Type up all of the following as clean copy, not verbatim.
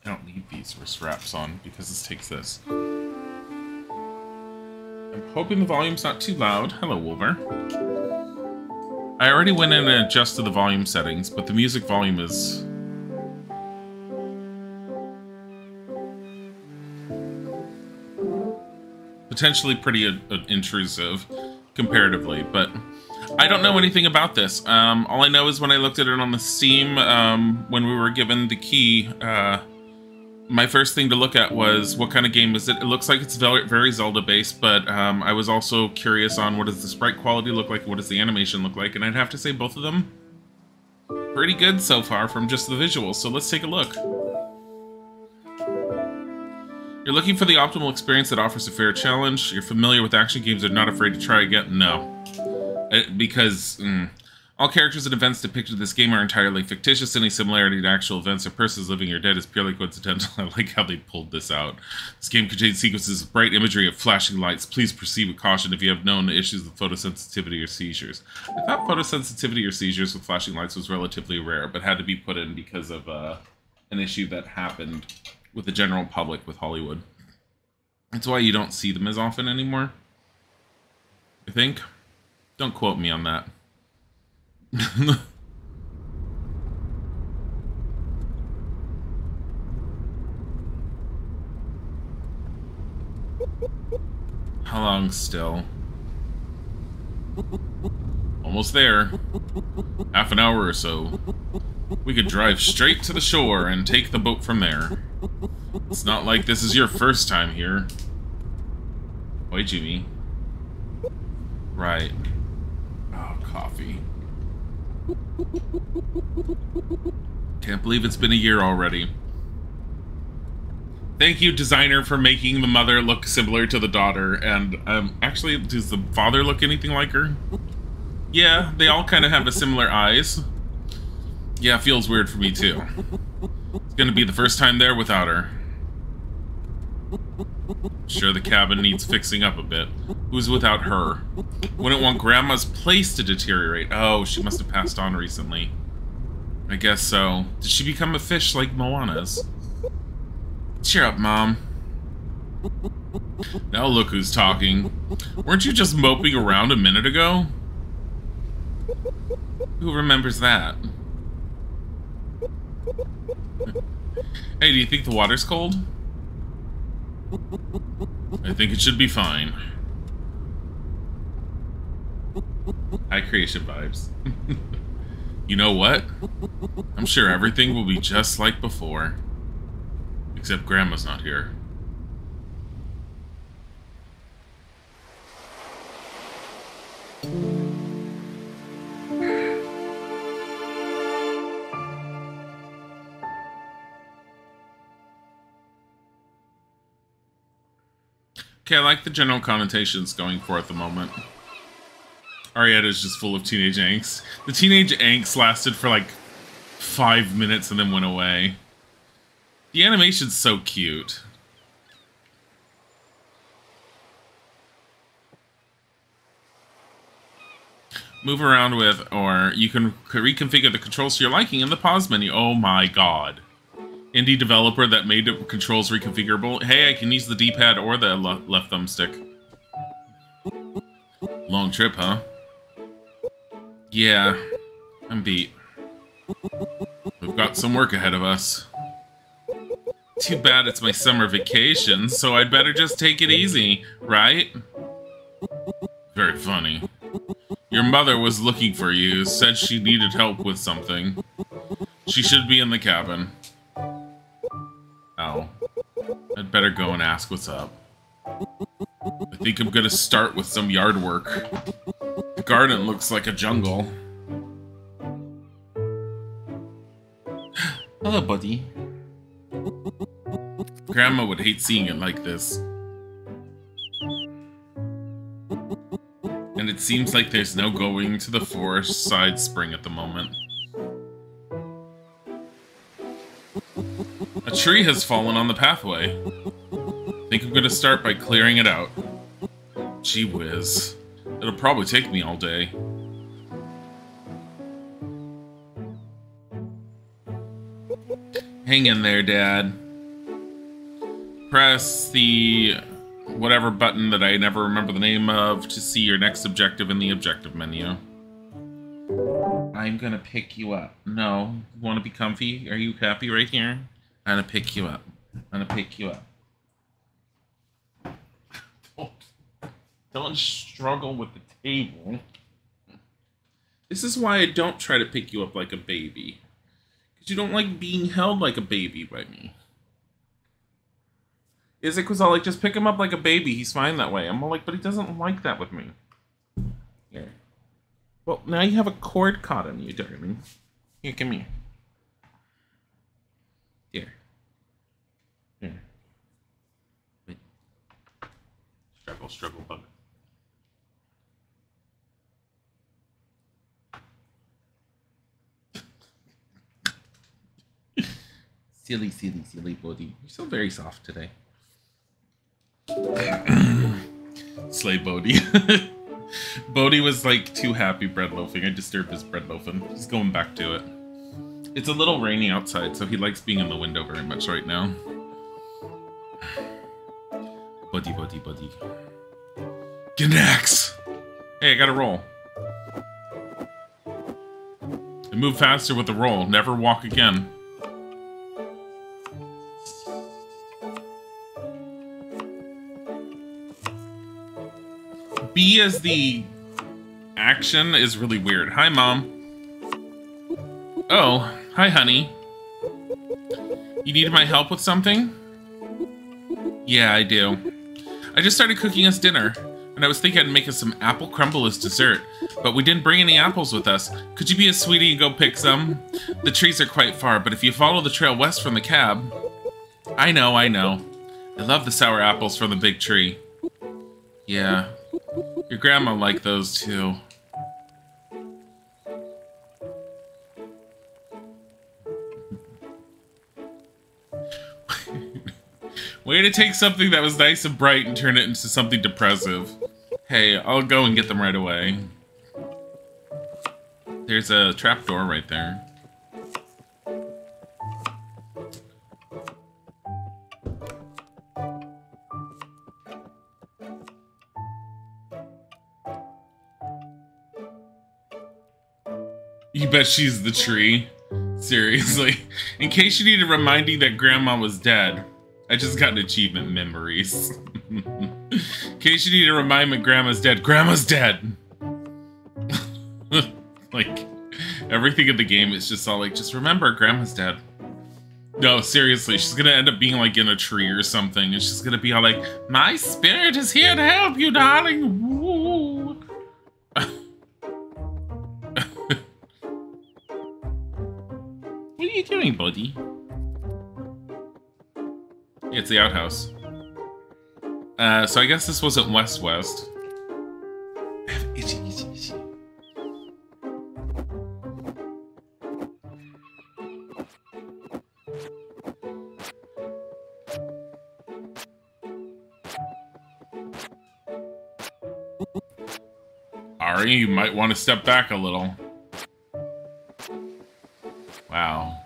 I don't need these wrist straps on because this takes this. I'm hoping the volume's not too loud. Hello, Wolver. I already went in and adjusted the volume settings, but the music volume is... potentially pretty intrusive, comparatively, but I don't know anything about this. All I know is when I looked at it on the Steam, when we were given the key, my first thing to look at was what kind of game is it. It looks like it's very, very Zelda-based, but I was also curious on what does the sprite quality look like, what does the animation look like, and I'd have to say both of them pretty good so far from just the visuals, so let's take a look. You're looking for the optimal experience that offers a fair challenge. You're familiar with action games and are not afraid to try again? No. Because all characters and events depicted in this game are entirely fictitious. Any similarity to actual events or persons living or dead is purely coincidental. I like how they pulled this out. This game contains sequences of bright imagery of flashing lights. Please proceed with caution if you have known issues with photosensitivity or seizures. I thought photosensitivity or seizures with flashing lights was relatively rare, but had to be put in because of an issue that happened with the general public with Hollywood. That's why you don't see them as often anymore, I think. Don't quote me on that. How long still? Almost there. Half an hour or so. We could drive straight to the shore and take the boat from there. It's not like this is your first time here. Why, Jimmy? Right. Oh, coffee. Can't believe it's been a year already. Thank you, designer, for making the mother look similar to the daughter. And, actually, does the father look anything like her? Yeah, they all kind of have a similar eyes. Yeah, feels weird for me, too. It's gonna be the first time there without her. Sure, the cabin needs fixing up a bit. Who's without her? Wouldn't want Grandma's place to deteriorate. Oh, she must have passed on recently. I guess so. Did she become a fish like Moana's? Cheer up, Mom. Now look who's talking. Weren't you just moping around a minute ago? Who remembers that? Hey, do you think the water's cold? I think it should be fine. High creation vibes. You know what? I'm sure everything will be just like before. Except Grandma's not here. Okay, I like the general connotations going for at the moment. Arietta is just full of teenage angst. The teenage angst lasted for like 5 minutes and then went away. The animation's so cute. Move around with, or you can reconfigure the controls to your liking in the pause menu. Oh my god. Indie developer that made the controls reconfigurable. Hey, I can use the D-pad or the left thumbstick. Long trip, huh? Yeah, I'm beat. We've got some work ahead of us. Too bad it's my summer vacation, so I'd better just take it easy, right? Very funny. Your mother was looking for you, said she needed help with something. She should be in the cabin. Oh. I'd better go and ask what's up. I think I'm gonna start with some yard work. The garden looks like a jungle. Hello, buddy. Grandma would hate seeing it like this. And it seems like there's no going to the forest side spring at the moment. A tree has fallen on the pathway. I think I'm gonna start by clearing it out. Gee whiz. It'll probably take me all day. Hang in there, Dad. Press the whatever button that I never remember the name of to see your next objective in the objective menu. I'm gonna pick you up. No. You want to be comfy? Are you happy right here? I'm gonna pick you up. I'm gonna pick you up. Don't struggle with the table. This is why I don't try to pick you up like a baby. Because you don't like being held like a baby by me. Isaac was all like, just pick him up like a baby. He's fine that way. I'm all like, but he doesn't like that with me. Here. Well, now you have a cord caught on you, darling. Here, come here. Here. Here. Wait. Struggle, struggle, bug. Silly, silly, silly Bodhi. You're so very soft today. Slay Bodhi. Bodhi was like too happy bread loafing. I disturbed his bread loafing. He's going back to it. It's a little rainy outside, so he likes being in the window very much right now. Bodhi, Bodhi, Bodhi. Get an axe! Hey, I got a roll. I move faster with the roll. Never walk again. B as the action is really weird. Hi, Mom. Oh, hi, honey. You needed my help with something? Yeah, I do. I just started cooking us dinner, and I was thinking I'd make us some apple crumble as dessert, but we didn't bring any apples with us. Could you be a sweetie and go pick some? The trees are quite far, but if you follow the trail west from the cab... I know, I know. I love the sour apples from the big tree. Yeah. Your grandma liked those too. Way to take something that was nice and bright and turn it into something depressive. Hey, I'll go and get them right away. There's a trapdoor right there. You bet she's the tree. Seriously. In case you needed reminding that Grandma was dead. I just got an achievement, memories. In case you need to remind me Grandma's dead. Grandma's dead! Like, everything in the game is just all like, just remember, Grandma's dead. No, seriously, she's gonna end up being like in a tree or something, and she's gonna be all like, my spirit is here to help you, darling! Woo. What are you doing, buddy? It's the outhouse. So I guess this wasn't west-west. Itchy. Ari, you might want to step back a little. Wow.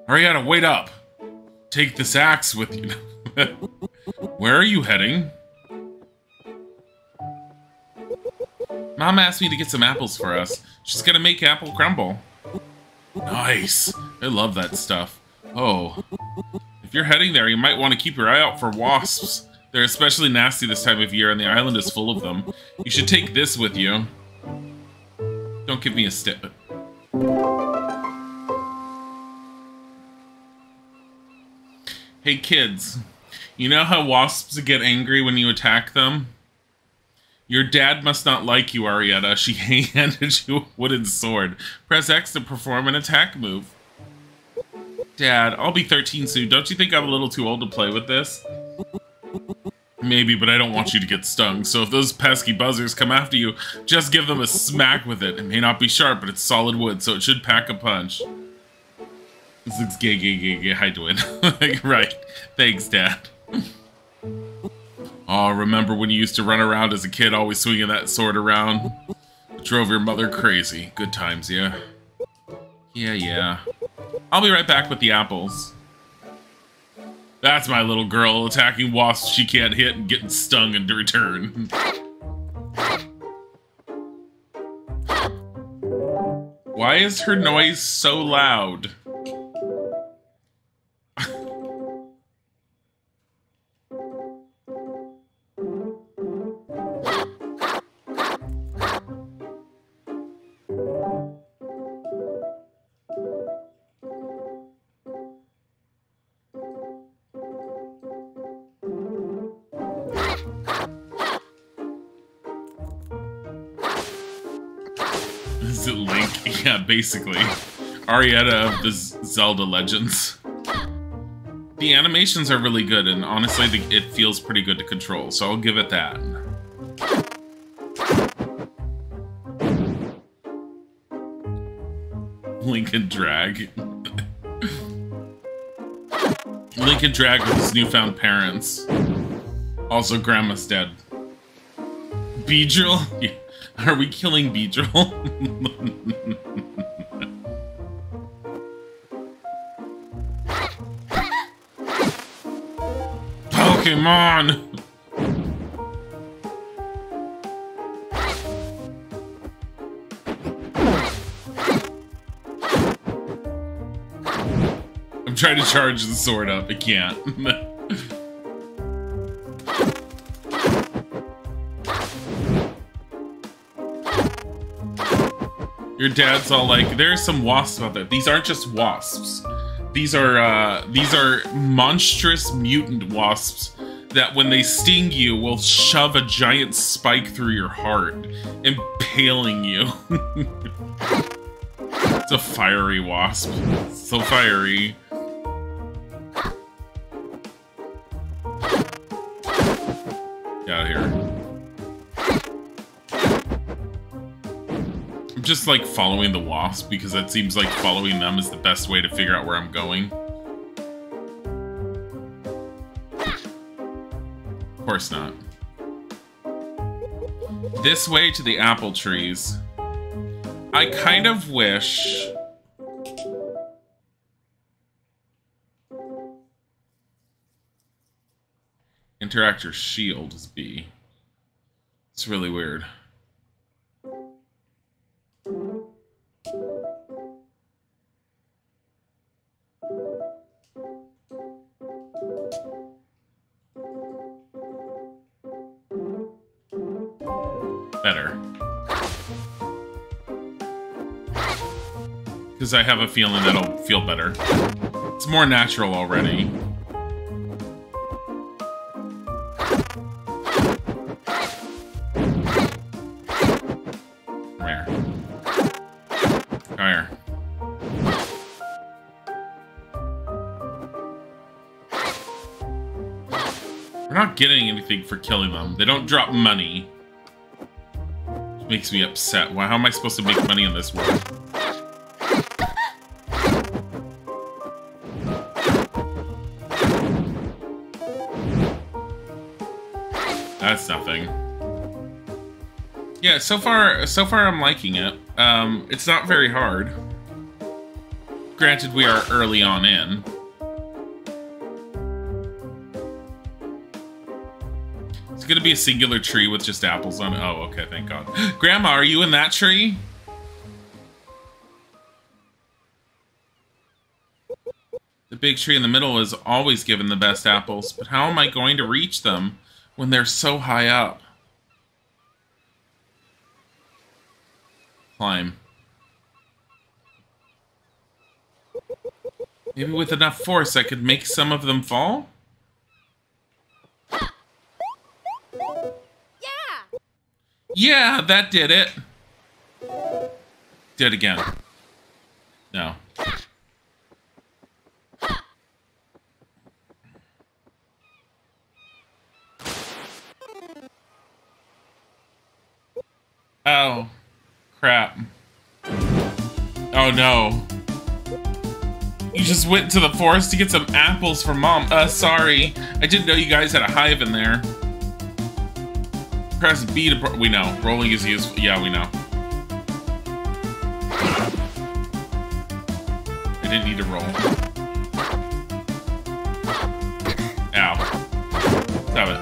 Arietta, wait up! Take this axe with you. Where are you heading? Mom asked me to get some apples for us. She's gonna make apple crumble. Nice. I love that stuff. Oh. If you're heading there, you might want to keep your eye out for wasps. They're especially nasty this time of year, and the island is full of them. You should take this with you. Don't give me a stick. Hey kids, you know how wasps get angry when you attack them? Your dad must not like you, Arietta. She handed you a wooden sword. Press X to perform an attack move. Dad, I'll be 13 soon. Don't you think I'm a little too old to play with this? Maybe, but I don't want you to get stung. So if those pesky buzzers come after you, just give them a smack with it. It may not be sharp, but it's solid wood, so it should pack a punch. This looks gay. Hi, Dwayne. Right. Thanks, Dad. Oh, remember when you used to run around as a kid, always swinging that sword around? It drove your mother crazy. Good times, yeah. Yeah. I'll be right back with the apples. That's my little girl attacking wasps she can't hit and getting stung in return. Why is her noise so loud? Is it Link? Yeah, basically. Arietta of the Zelda Legends. The animations are really good, and honestly, it feels pretty good to control, so I'll give it that. Link and drag. Link and drag with his newfound parents. Also, Grandma's dead. Beedrill? Yeah. Are we killing Beedrill? Pokemon! I'm trying to charge the sword up. I can't. Your dad's all like, there's some wasps out there. These aren't just wasps. These are monstrous mutant wasps that when they sting you will shove a giant spike through your heart, impaling you. It's a fiery wasp. It's so fiery. Get out of here. I'm just like following the wasp because that seems like following them is the best way to figure out where I'm going. Of course not. This way to the apple trees. I kind of wish... Interactor shield is B. It's really weird. Better. Because I have a feeling that'll feel better. It's more natural already. Come here. Come here. We're not getting anything for killing them. They don't drop money. Which makes me upset. Well, how am I supposed to make money in this world? That's nothing. Yeah, so far I'm liking it. It's not very hard. Granted, we are early on in. It's gonna be a singular tree with just apples on it. Oh, okay, thank God. Grandma, are you in that tree? The big tree in the middle is always given the best apples, but how am I going to reach them when they're so high up? Climb. Maybe with enough force I could make some of them fall? Yeah! Yeah, that did it. Did it again. No. Oh, crap. Oh no. You just went to the forest to get some apples for Mom. Sorry. I didn't know you guys had a hive in there. Press B to... We know. Rolling is useful. Yeah, we know. I didn't need to roll. Stop it.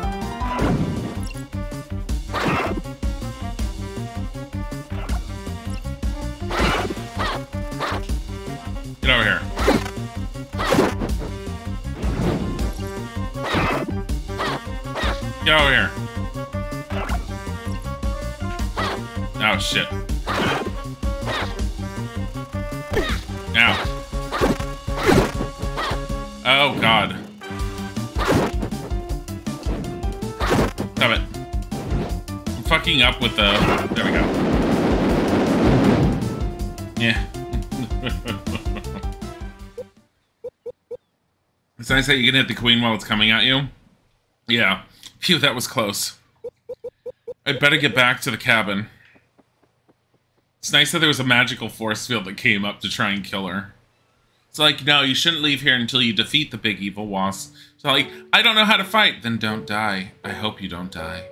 Get over here. Get over here. Oh, shit. Ow. Oh, God. Stop it. I'm fucking up with the... There we go. Yeah. It's nice that you can hit the queen while it's coming at you. Yeah. Phew, that was close. I'd better get back to the cabin. It's nice that there was a magical force field that came up to try and kill her. It's like, no, you shouldn't leave here until you defeat the big evil wasp. It's like, I don't know how to fight. Then don't die. I hope you don't die.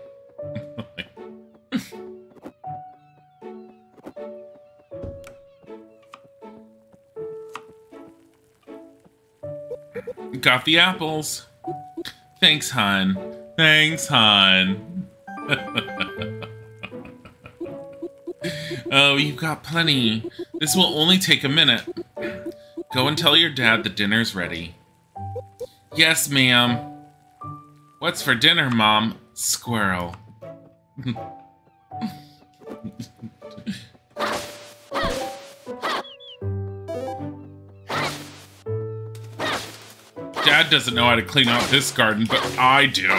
Got the apples. Thanks, hon. Thanks, hon. Oh, you've got plenty. This will only take a minute. Go and tell your dad the dinner's ready. Yes, ma'am. What's for dinner, Mom? Squirrel. Dad doesn't know how to clean out this garden, but I do.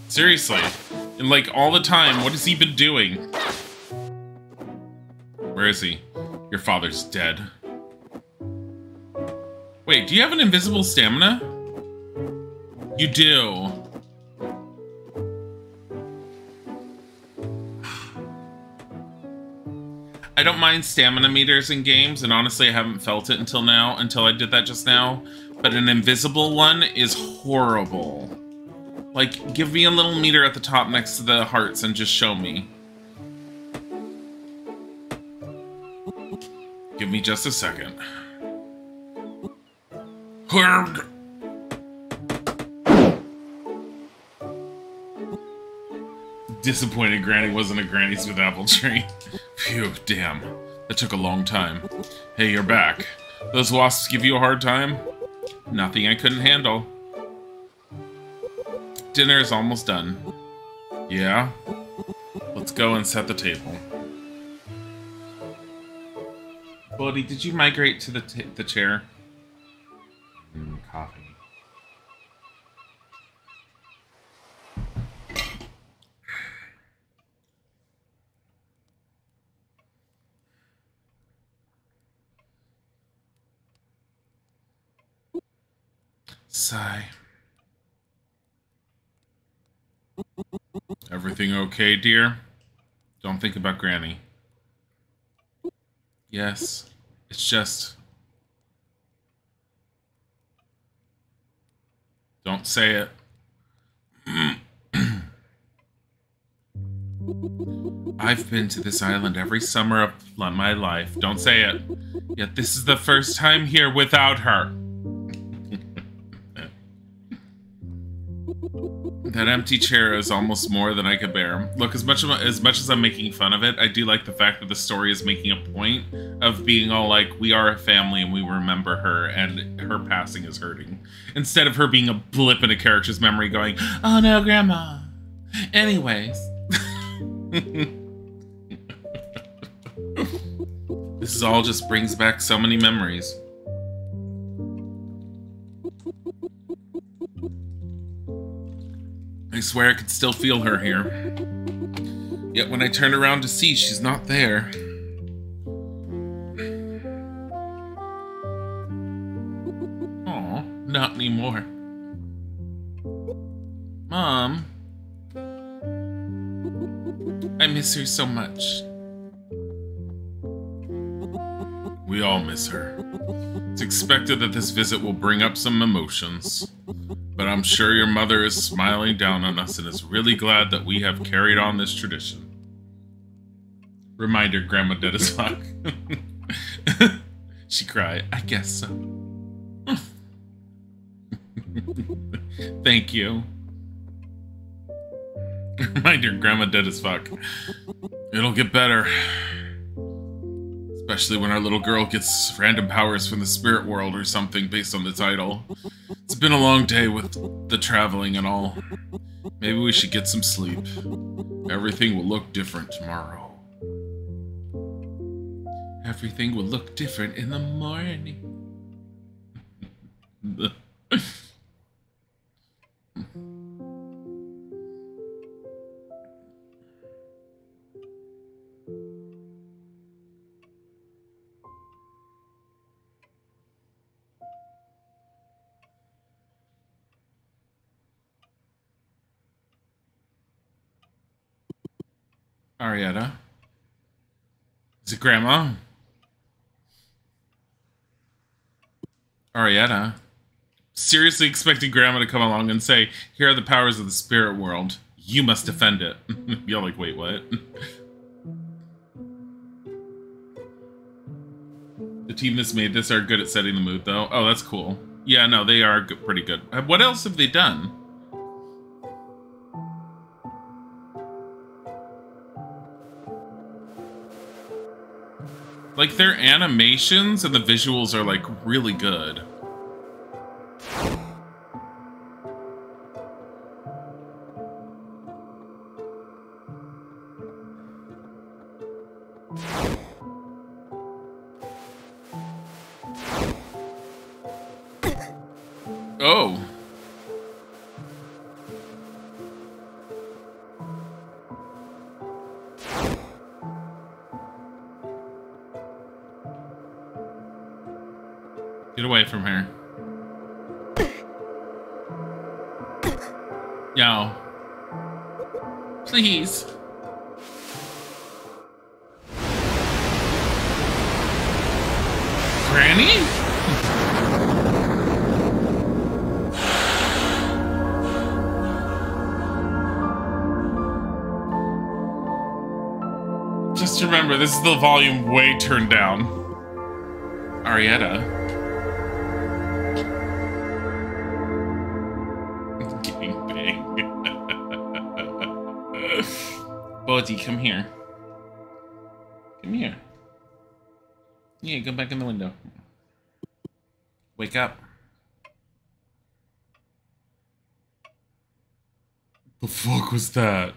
Seriously. And like all the time, what has he been doing? Where is he? Your father's dead. Wait, do you have an invisible stamina? You do. I don't mind stamina meters in games, and honestly I haven't felt it until now, until I did that just now. But an invisible one is horrible. Like, give me a little meter at the top next to the hearts and just show me. Give me just a second. Disappointed Granny wasn't a Granny Smith apple tree. Phew, damn. That took a long time. Hey, you're back. Those wasps give you a hard time? Nothing I couldn't handle. Dinner is almost done. Yeah? Let's go and set the table. Buddy, did you migrate to the chair? Coffee. Sigh. Everything okay, dear? Don't think about Granny. Yes, it's just... Don't say it. I've been to this island every summer of my life. Don't say it. Yet this is the first time here without her. That empty chair is almost more than I could bear. Look, as much as I'm making fun of it, I do like the fact that the story is making a point of being all like, we are a family and we remember her, and her passing is hurting. Instead of her being a blip in a character's memory going, oh no, Grandma. Anyways. This all just brings back so many memories. I swear I could still feel her here. Yet when I turn around to see, she's not there. Aw, not anymore. Mom. I miss her so much. We all miss her. It's expected that this visit will bring up some emotions. But I'm sure your mother is smiling down on us and is really glad that we have carried on this tradition. Reminder, Grandma dead as fuck. She cried. I guess so. Thank you. Remind your grandma dead as fuck. It'll get better. Especially when our little girl gets random powers from the spirit world or something based on the title. It's been a long day with the traveling and all. Maybe we should get some sleep. Everything will look different tomorrow. Everything will look different in the morning. Arietta? Is it Grandma? Arietta? Seriously expecting Grandma to come along and say, here are the powers of the spirit world. You must defend it. You're like, wait, what? The team that's made this are good at setting the mood, though. Oh, that's cool. Yeah, no, they are pretty good. What else have they done? Like, their animations and the visuals are, like, really good. Oh. Get away from her. No. Please. Granny? Just remember, this is the volume way turned down. Arietta. Bodhi, come here. Come here. Yeah, go back in the window. Wake up. The fuck was that?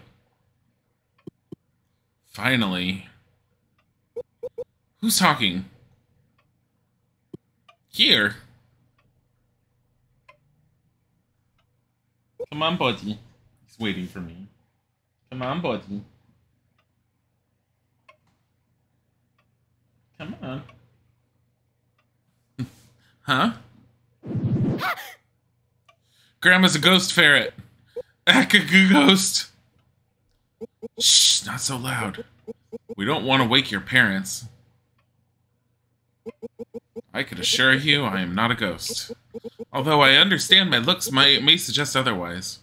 Finally. Who's talking? Here. Come on, Bodhi. He's waiting for me. Come on, Bodhi. Come on. Huh? Grandma's a ghost ferret. Ghost. Shh, not so loud. We don't want to wake your parents. I could assure you I am not a ghost. Although I understand my looks may suggest otherwise.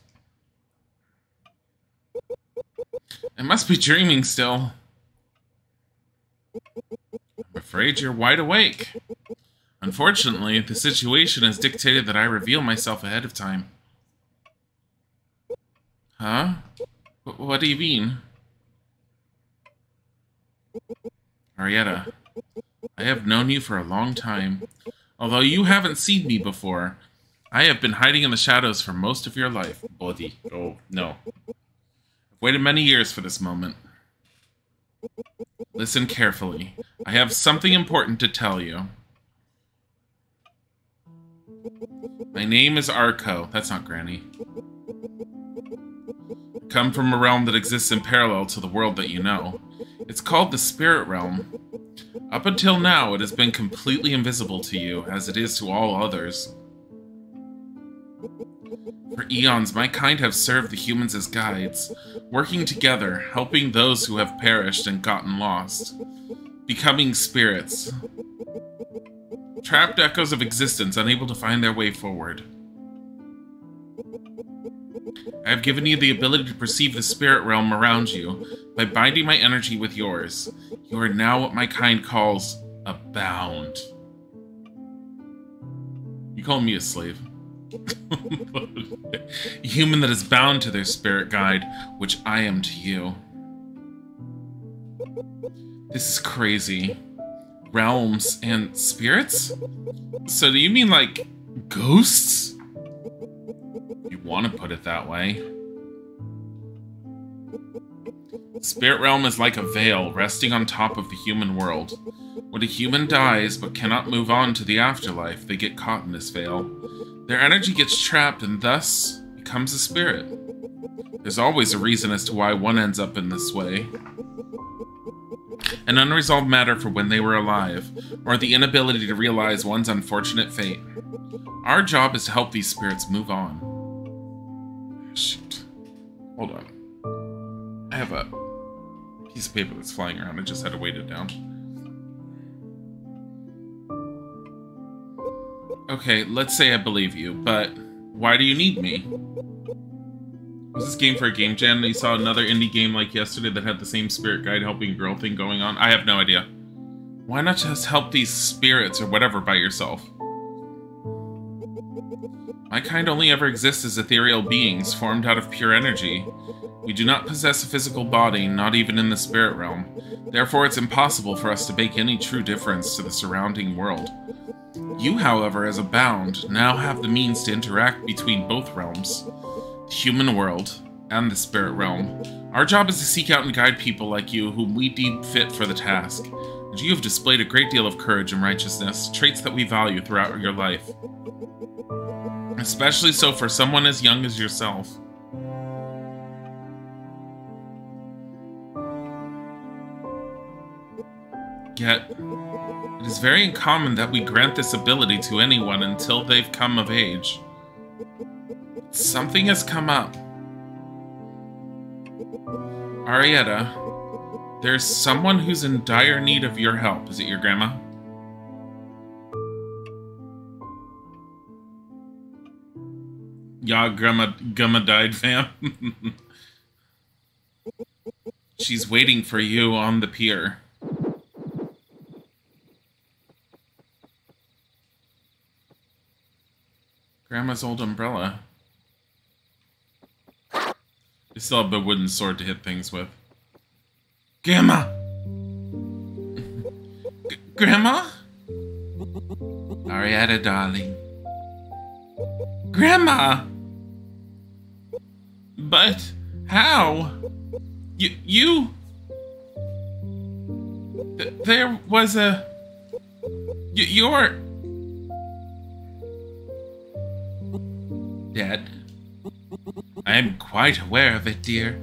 I must be dreaming still. I'm afraid you're wide awake. Unfortunately, the situation has dictated that I reveal myself ahead of time. Huh? What do you mean? Arietta, I have known you for a long time. Although you haven't seen me before, I have been hiding in the shadows for most of your life. Bodhi. Oh, no. I've waited many years for this moment. Listen carefully. I have something important to tell you. My name is Arco. That's not Granny. I come from a realm that exists in parallel to the world that you know. It's called the Spirit Realm. Up until now, it has been completely invisible to you, as it is to all others. For eons, my kind have served the humans as guides, working together, helping those who have perished and gotten lost, becoming spirits. Trapped echoes of existence, unable to find their way forward. I have given you the ability to perceive the spirit realm around you by binding my energy with yours. You are now what my kind calls a bound. You call me a slave. A human that is bound to their spirit guide, which I am to you. This is crazy. Realms and spirits? So do you mean like ghosts? You want to put it that way. Spirit realm is like a veil resting on top of the human world. When a human dies but cannot move on to the afterlife, they get caught in this veil. Their energy gets trapped and thus becomes a spirit. There's always a reason as to why one ends up in this way. An unresolved matter for when they were alive, or the inability to realize one's unfortunate fate. Our job is to help these spirits move on. Shoot. Hold on. I have a piece of paper that's flying around. I just had to weight it down. Okay, let's say I believe you, but why do you need me? Was this game for a game jam that you saw another indie game like yesterday that had the same spirit guide helping girl thing going on? I have no idea. Why not just help these spirits or whatever by yourself? My kind only ever exists as ethereal beings formed out of pure energy. We do not possess a physical body, not even in the spirit realm. Therefore, it's impossible for us to make any true difference to the surrounding world. You, however, as a bound, now have the means to interact between both realms, the human world and the spirit realm. Our job is to seek out and guide people like you whom we deem fit for the task. And you have displayed a great deal of courage and righteousness, traits that we value throughout your life. Especially so for someone as young as yourself. Yet, it is very uncommon that we grant this ability to anyone until they've come of age. Something has come up. Arietta, there's someone who's in dire need of your help. Is it your grandma? Yeah, grandma died, fam. She's waiting for you on the pier. Grandma's old umbrella. You still have a wooden sword to hit things with. Grandma! Grandma? Arietta, darling. Grandma! But how? You... There was a... You're... Dead. I am quite aware of it, dear.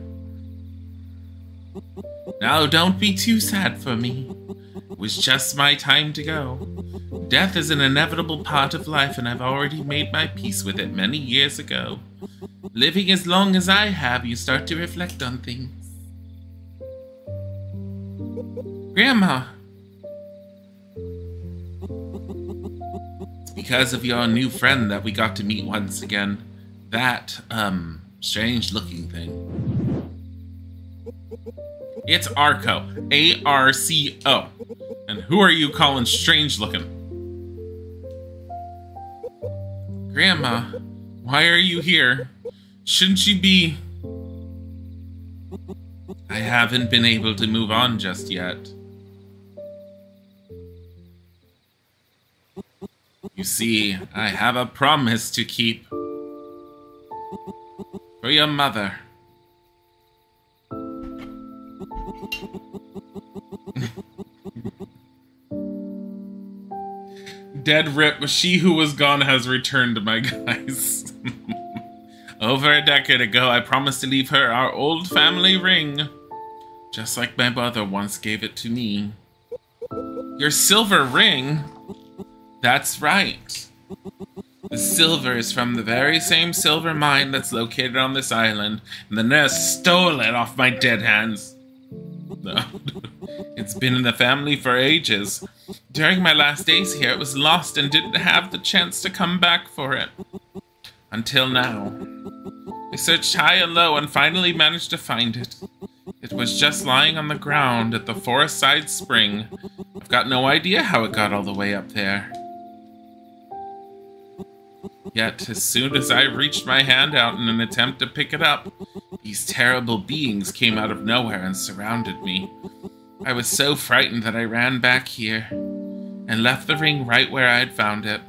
Now don't be too sad for me. It was just my time to go. Death is an inevitable part of life, and I've already made my peace with it many years ago. Living as long as I have, you start to reflect on things. Grandma! It's because of your new friend that we got to meet once again. That, strange-looking thing. It's Arco. A-R-C-O. And who are you calling strange-looking? Grandma, why are you here? Shouldn't you be... I haven't been able to move on just yet. You see, I have a promise to keep. For your mother. Dead rip, she who was gone has returned, my guys. Over a decade ago, I promised to leave her our old family ring. Just like my mother once gave it to me. Your silver ring? That's right. The silver is from the very same silver mine that's located on this island, and the nurse stole it off my dead hands. No. It's been in the family for ages. During my last days here, it was lost and didn't have the chance to come back for it. Until now. I searched high and low and finally managed to find it. It was just lying on the ground at the forest side spring. I've got no idea how it got all the way up there. Yet, as soon as I reached my hand out in an attempt to pick it up, these terrible beings came out of nowhere and surrounded me. I was so frightened that I ran back here and left the ring right where I had found it.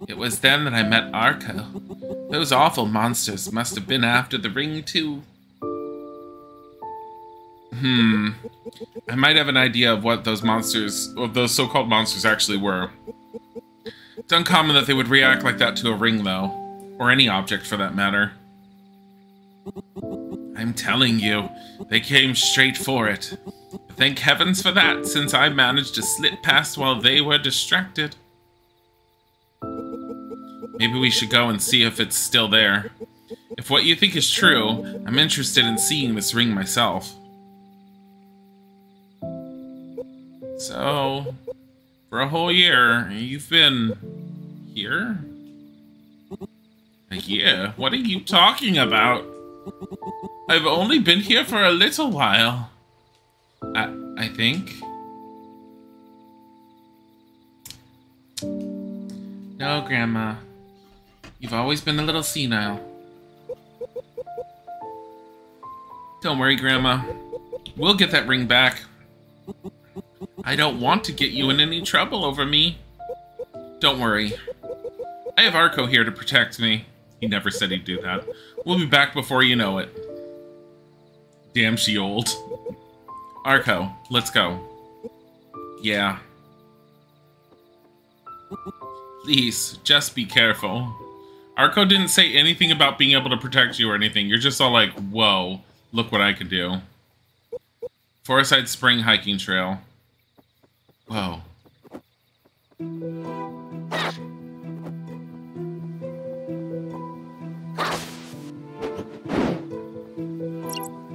It was then that I met Arco. Those awful monsters must have been after the ring, too. I might have an idea of what those monsters, or those so-called monsters actually were. It's uncommon that they would react like that to a ring, though. Or any object, for that matter. I'm telling you, they came straight for it. But thank heavens for that, since I managed to slip past while they were distracted. Maybe we should go and see if it's still there. If what you think is true, I'm interested in seeing this ring myself. So, for a whole year, you've been here? A year? What are you talking about? I've only been here for a little while. I think. No, Grandma. You've always been a little senile. Don't worry, Grandma. We'll get that ring back. I don't want to get you in any trouble over me. Don't worry. I have Arco here to protect me. He never said he'd do that. We'll be back before you know it. Damn, she old. Arco, let's go. Yeah. Please, just be careful. Arco didn't say anything about being able to protect you or anything. You're just all like, whoa, look what I can do. Forestside Spring Hiking Trail. Whoa.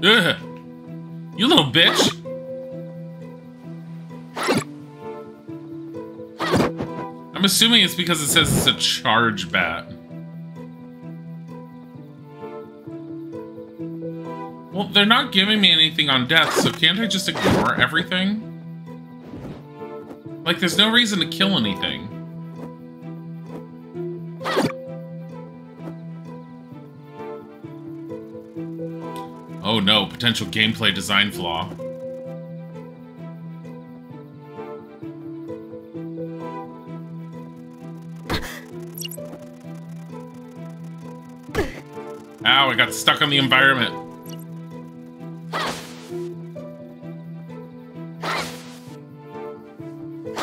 Ugh. You little bitch! I'm assuming it's because it says it's a charge bat. Well, they're not giving me anything on death, so can't I just ignore everything? Like, there's no reason to kill anything. Oh no, potential gameplay design flaw. Ow, I got stuck on the environment.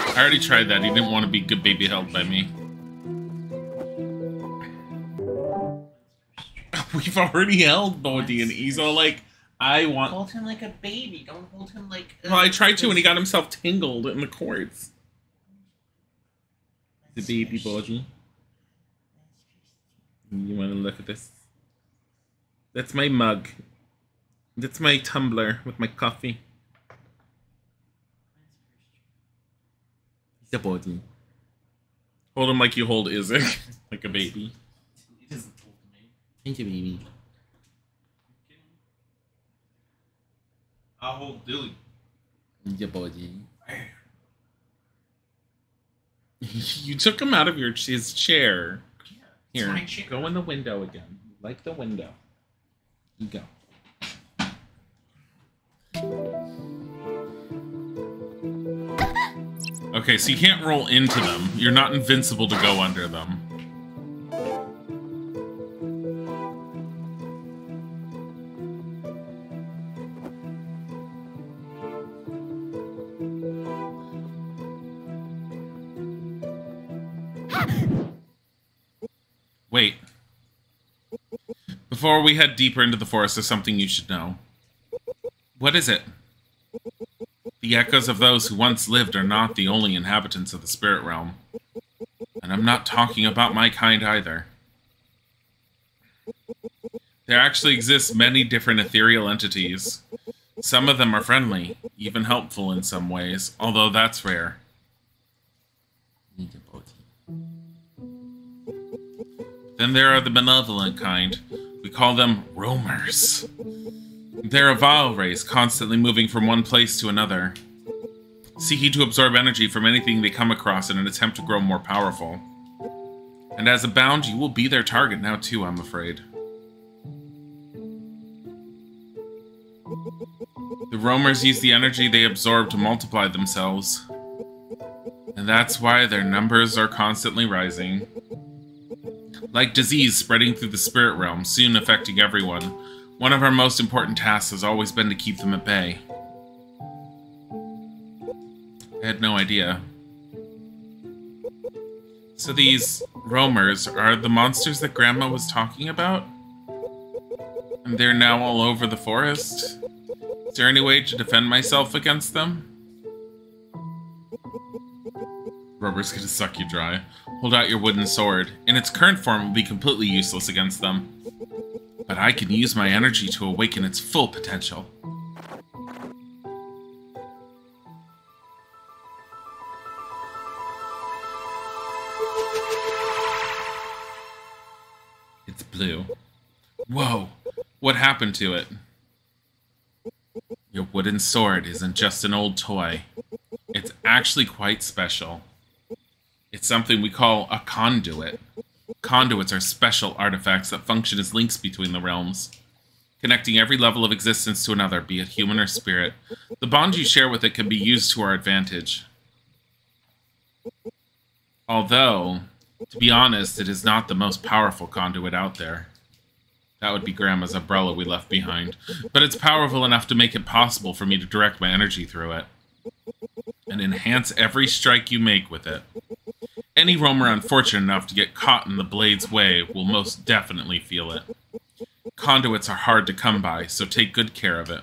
I already tried that. He didn't want to be good baby held by me. We've already held Bodhi, and he's all like, I want... Hold him like a baby. Don't hold him like... Well, I tried to, and he got himself tingled in the cords. The baby Bodhi. You want to look at this? That's my mug. That's my tumbler with my coffee. The Bodhi. Hold him like you hold Isaac. Like a baby. He doesn't hold me. Thank you, baby. I'll hold Dilly. The Bodhi. You took him out of his chair. Yeah, Here, my chair. Go in the window again. Like the window. You go. Okay, so you can't roll into them. You're not invincible to go under them. Wait. Before we head deeper into the forest, there's something you should know. What is it? The echoes of those who once lived are not the only inhabitants of the spirit realm. And I'm not talking about my kind either. There actually exist many different ethereal entities. Some of them are friendly, even helpful in some ways, although that's rare. Then there are the benevolent kind. We call them roamers. They're a vile race, constantly moving from one place to another, seeking to absorb energy from anything they come across in an attempt to grow more powerful. And as a bound, you will be their target now too, I'm afraid. The roamers use the energy they absorb to multiply themselves. And that's why their numbers are constantly rising. Like disease spreading through the spirit realm, soon affecting everyone, one of our most important tasks has always been to keep them at bay. I had no idea. So these roamers are the monsters that Grandma was talking about? And they're now all over the forest? Is there any way to defend myself against them? Rubber's gonna suck you dry. Hold out your wooden sword. In its current form, it will be completely useless against them. But I can use my energy to awaken its full potential. It's blue. Whoa! What happened to it? Your wooden sword isn't just an old toy. It's actually quite special. It's something we call a conduit. Conduits are special artifacts that function as links between the realms, connecting every level of existence to another, be it human or spirit. The bond you share with it can be used to our advantage. Although, to be honest, it is not the most powerful conduit out there. That would be Grandma's umbrella we left behind. But it's powerful enough to make it possible for me to direct my energy through it, and enhance every strike you make with it. Any roamer unfortunate enough to get caught in the blade's way will most definitely feel it. Conduits are hard to come by, so take good care of it.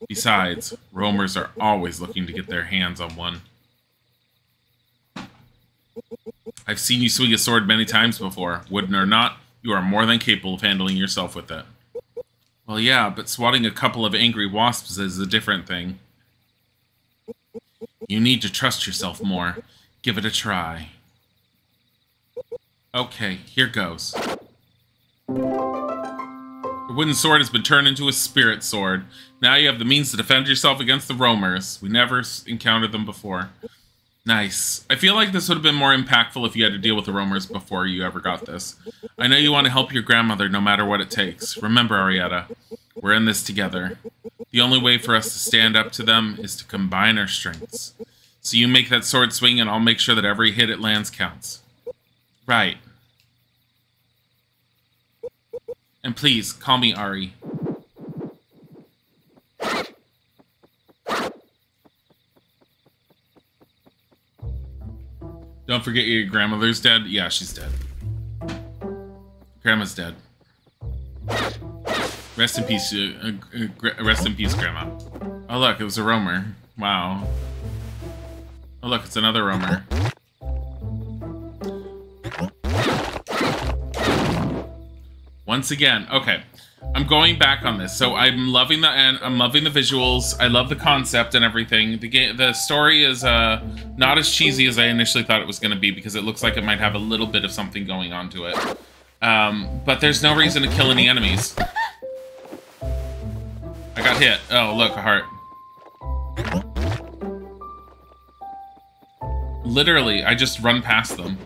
Besides, roamers are always looking to get their hands on one. I've seen you swing a sword many times before. Wooden or not, you are more than capable of handling yourself with it. Well, yeah, but swatting a couple of angry wasps is a different thing. You need to trust yourself more. Give it a try. Okay, here goes. The wooden sword has been turned into a spirit sword. Now you have the means to defend yourself against the roamers. We never encountered them before. Nice. I feel like this would have been more impactful if you had to deal with the roamers before you ever got this. I know you want to help your grandmother no matter what it takes. Remember, Arietta, we're in this together. The only way for us to stand up to them is to combine our strengths. So you make that sword swing and I'll make sure that every hit it lands counts. Right. And please, call me Ari. Don't forget your grandmother's dead? Yeah, she's dead. Grandma's dead. Rest in peace, Grandma. Oh look, it was a roamer. Wow. Oh look, it's another roamer. Once again, okay. I'm going back on this. So I'm loving the visuals. I love the concept and everything. The story is not as cheesy as I initially thought it was going to be because it looks like it might have a little bit of something going on to it. But there's no reason to kill any enemies. I got hit. Oh, look, a heart. Literally, I just run past them.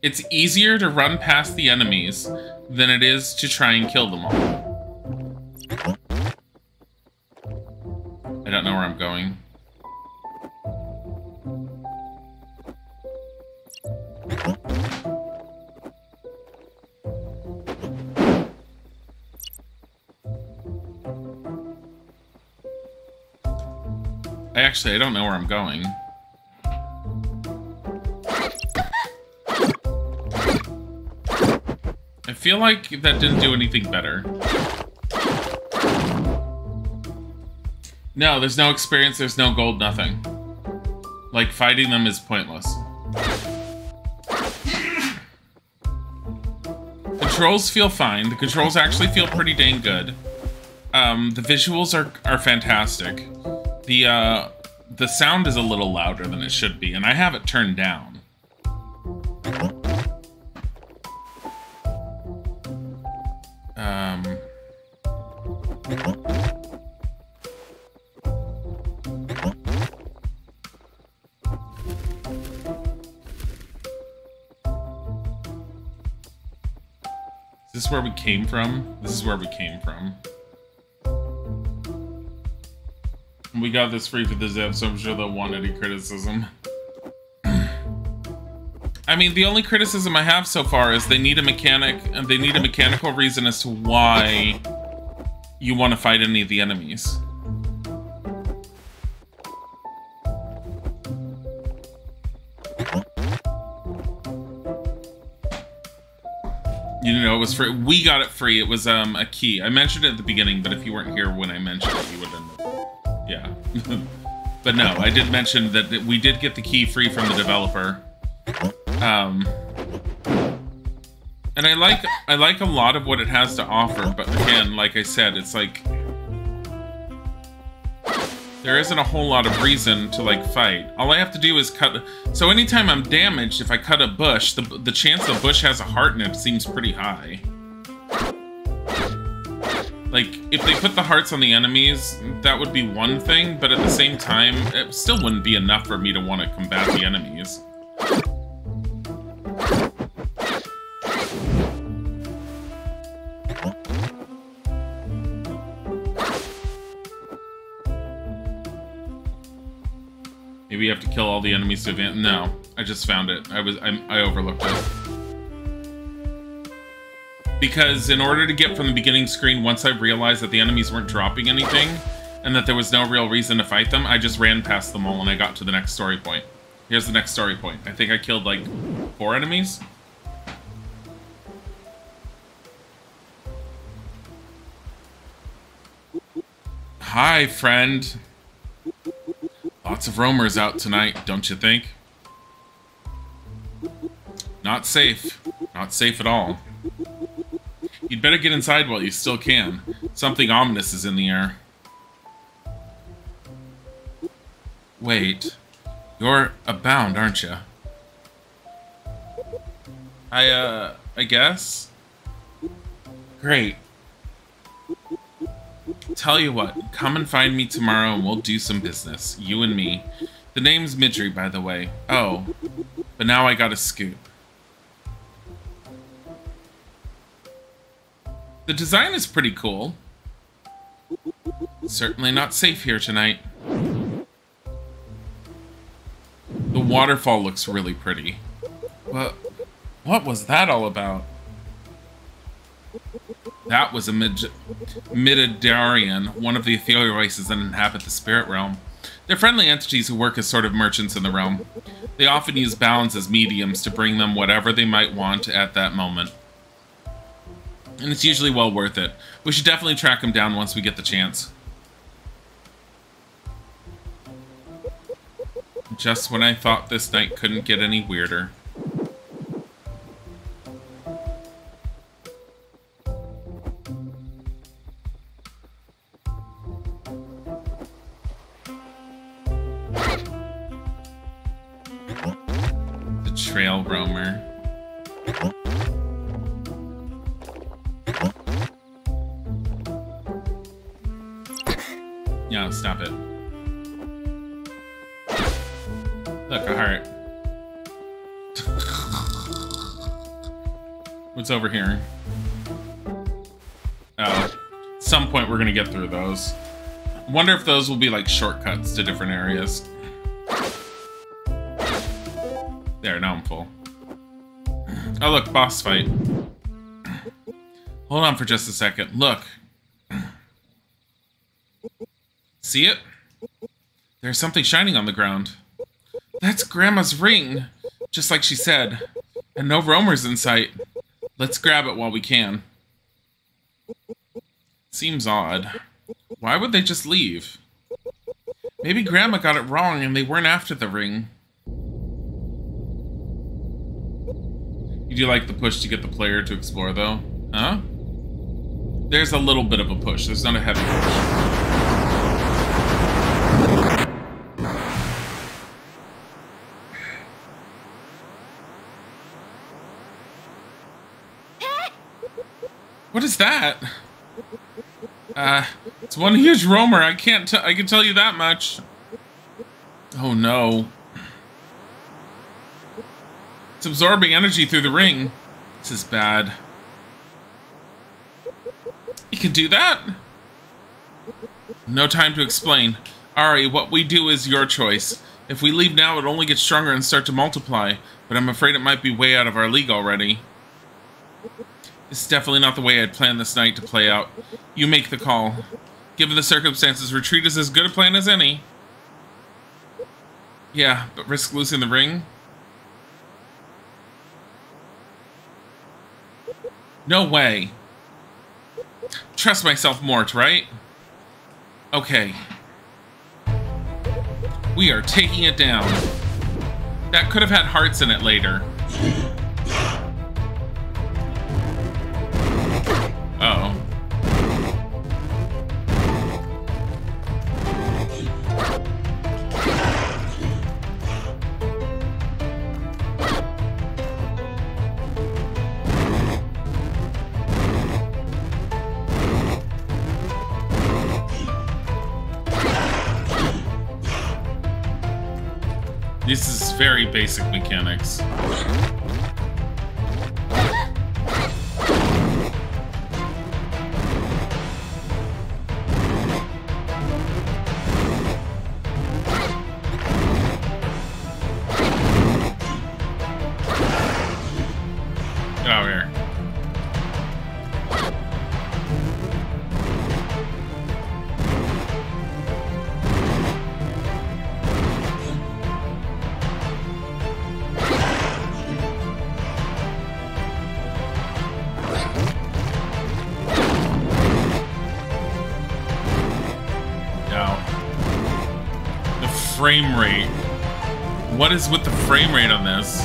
It's easier to run past the enemies than it is to try and kill them all. I don't know where I'm going. I don't know where I'm going. I feel like that didn't do anything better. No, there's no experience, there's no gold, nothing. Like, fighting them is pointless. Controls feel fine. The controls actually feel pretty dang good. The visuals are fantastic. The sound is a little louder than it should be, and I have it turned down. this where we came from? This is where we came from. We got this free for the Zip, so I'm sure they'll want any criticism. I mean, the only criticism I have so far is they need a mechanic, and they need a mechanical reason as to why you want to fight any of the enemies. You know, it was free. We got it free. It was a key. I mentioned it at the beginning, but if you weren't here when I mentioned it, you wouldn't. Yeah. But no, I did mention that we did get the key free from the developer. And I like a lot of what it has to offer, but again, like I said, it's like there isn't a whole lot of reason to like fight. All I have to do is cut. So anytime I'm damaged, if I cut a bush, the chance the bush has a heart in it seems pretty high. Like, if they put the hearts on the enemies, that would be one thing, but at the same time, it still wouldn't be enough for me to want to combat the enemies. Maybe you have to kill all the enemies to advance. No, I just found it. I overlooked it. Because in order to get from the beginning screen, once I realized that the enemies weren't dropping anything, and that there was no real reason to fight them, I just ran past them all and I got to the next story point. Here's the next story point. I think I killed like 4 enemies. Hi, friend. Lots of roamers out tonight, don't you think? Not safe. Not safe at all. You'd better get inside while you still can. Something ominous is in the air. Wait. You're abound, aren't you? I guess? Great. Tell you what, come and find me tomorrow and we'll do some business. You and me. The name's Midri, by the way. Oh, but now I gotta scoop. The design is pretty cool. Certainly not safe here tonight. The waterfall looks really pretty. What was that all about? That was a Mididarian, one of the ethereal races that inhabit the spirit realm. They're friendly entities who work as sort of merchants in the realm. They often use balance as mediums to bring them whatever they might want at that moment. And it's usually well worth it. We should definitely track them down once we get the chance. Just when I thought this night couldn't get any weirder. The trail roamer. No, stop it. Look, a heart. What's over here? Oh. At some point we're gonna get through those. Wonder if those will be like shortcuts to different areas. There, now I'm full. Oh look, boss fight. Hold on for just a second. Look. See it? There's something shining on the ground. That's Grandma's ring, just like she said. And no roamers in sight. Let's grab it while we can. Seems odd. Why would they just leave? Maybe Grandma got it wrong and they weren't after the ring. You do like the push to get the player to explore, though? Huh? There's a little bit of a push. There's not a heavy push. What is that? It's one huge roamer. I can tell you that much. Oh no. It's absorbing energy through the ring. This is bad. could do that? No time to explain. Ari, what we do is your choice. If we leave now, it'll only get stronger and start to multiply, but I'm afraid it might be way out of our league already. This is definitely not the way I'd planned this night to play out. You make the call. Given the circumstances, retreat is as good a plan as any. Yeah, but risk losing the ring? No way. Trust myself, Mort, right? Okay. We are taking it down. That could have had hearts in it later. Uh-oh. This is very basic mechanics. Get over here. Frame rate. What is with the frame rate on this?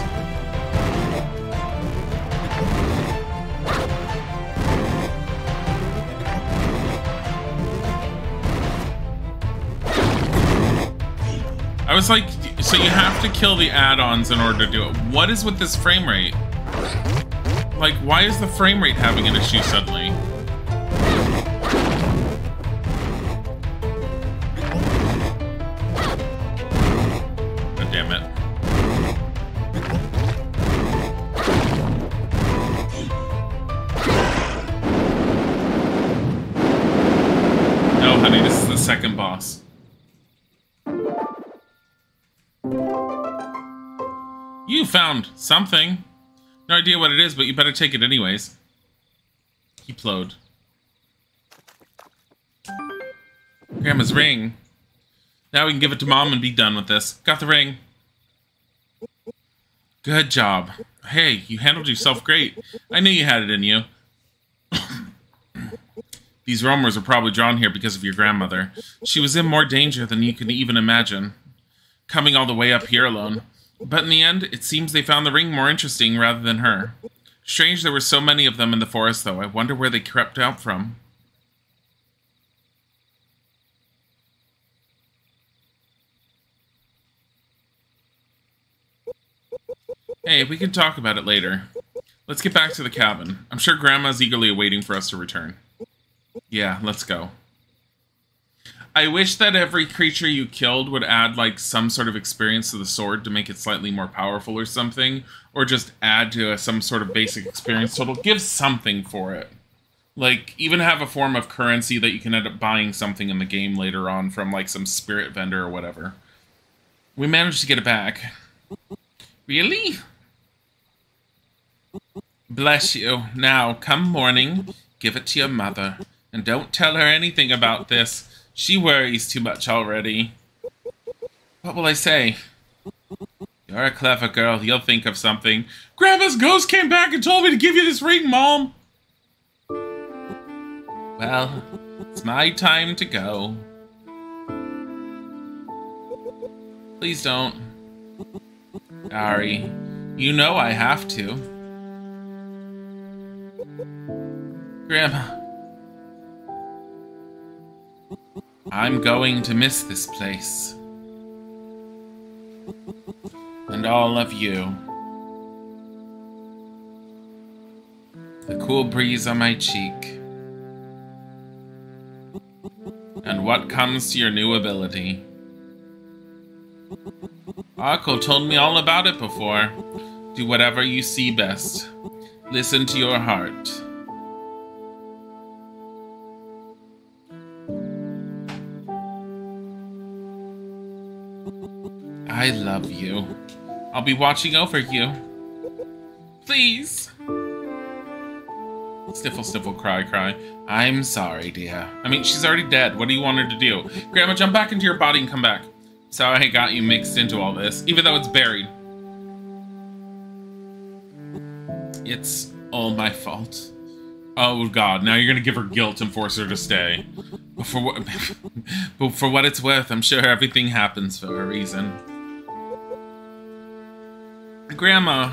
I was like, so you have to kill the add-ons in order to do it. What is with this frame rate? Like, why is the frame rate having an issue suddenly? Damn it. No, honey, this is the second boss. You found something. No idea what it is, but you better take it anyways. He plowed. Grandma's ring. Now we can give it to Mom and be done with this. Got the ring. Good job. Hey, you handled yourself great. I knew you had it in you. These roamers are probably drawn here because of your grandmother. She was in more danger than you can even imagine. Coming all the way up here alone. But in the end, it seems they found the ring more interesting rather than her. Strange there were so many of them in the forest, though. I wonder where they crept out from. Hey, we can talk about it later. Let's get back to the cabin. I'm sure Grandma's eagerly awaiting for us to return. Yeah, let's go. I wish that every creature you killed would add, like, some sort of experience to the sword to make it slightly more powerful or something. Or just add to some sort of basic experience total. Give something for it. Like, even have a form of currency that you can end up buying something in the game later on from, like, some spirit vendor or whatever. We managed to get it back. Really? Bless you. Now, come morning, give it to your mother. And don't tell her anything about this. She worries too much already. What will I say? You're a clever girl. You'll think of something. Grandma's ghost came back and told me to give you this ring, Mom. Well, it's my time to go. Please don't. Ari, you know I have to. Grandma. I'm going to miss this place. And all of you. The cool breeze on my cheek. And what comes to your new ability. Uncle told me all about it before. Do whatever you see best. Listen to your heart. I love you. I'll be watching over you. Please. Sniffle, sniffle, cry, cry. I'm sorry, dear. I mean, she's already dead. What do you want her to do? Grandma, jump back into your body and come back. Sorry I got you mixed into all this, even though it's buried. It's all my fault. Oh, God. Now you're going to give her guilt and force her to stay. But for what it's worth, I'm sure everything happens for a reason. Grandma.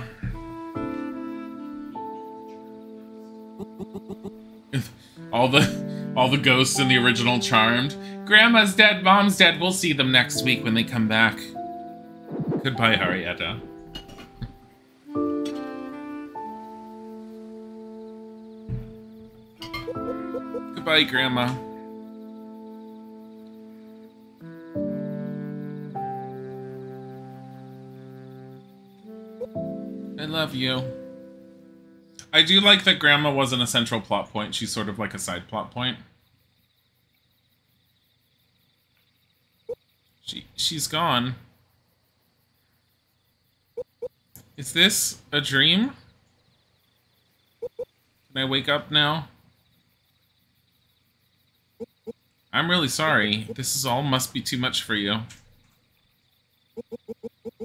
all the ghosts in the original Charmed. Grandma's dead, Mom's dead. We'll see them next week when they come back. Goodbye, Arietta. Goodbye, Grandma. I love you. I do like that Grandma wasn't a central plot point. She's sort of like a side plot point. She's gone. Is this a dream? Can I wake up now? I'm really sorry. This all must be too much for you.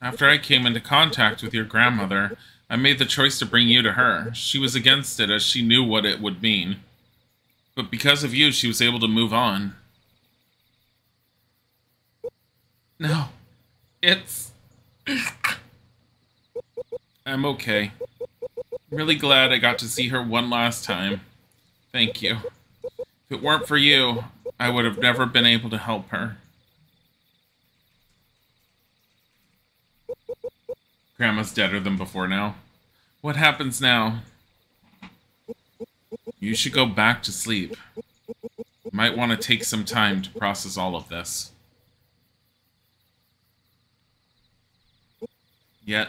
After I came into contact with your grandmother, I made the choice to bring you to her. She was against it as she knew what it would mean. But because of you, she was able to move on. No. I'm okay. I'm really glad I got to see her one last time. Thank you. If it weren't for you, I would have never been able to help her. Grandma's deader than before now. What happens now? You should go back to sleep. You might want to take some time to process all of this. Yet,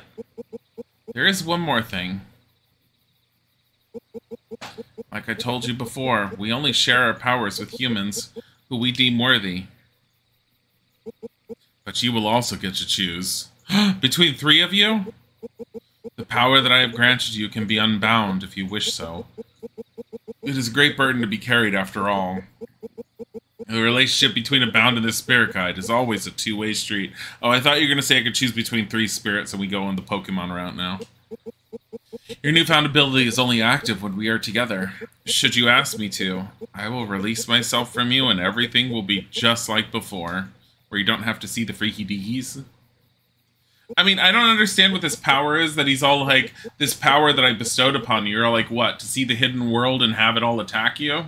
there is one more thing. Like I told you before, we only share our powers with humans who we deem worthy. But you will also get to choose. Between 3 of you? The power that I have granted you can be unbound if you wish so. It is a great burden to be carried after all. The relationship between a bound and the spirit guide is always a two-way street. Oh, I thought you were going to say I could choose between 3 spirits and we go on the Pokemon route now. Your newfound ability is only active when we are together. Should you ask me to, I will release myself from you and everything will be just like before, where you don't have to see the freaky deakies. I mean, I don't understand what this power is, that he's all like, this power that I bestowed upon you, you're all like, what, to see the hidden world and have it all attack you?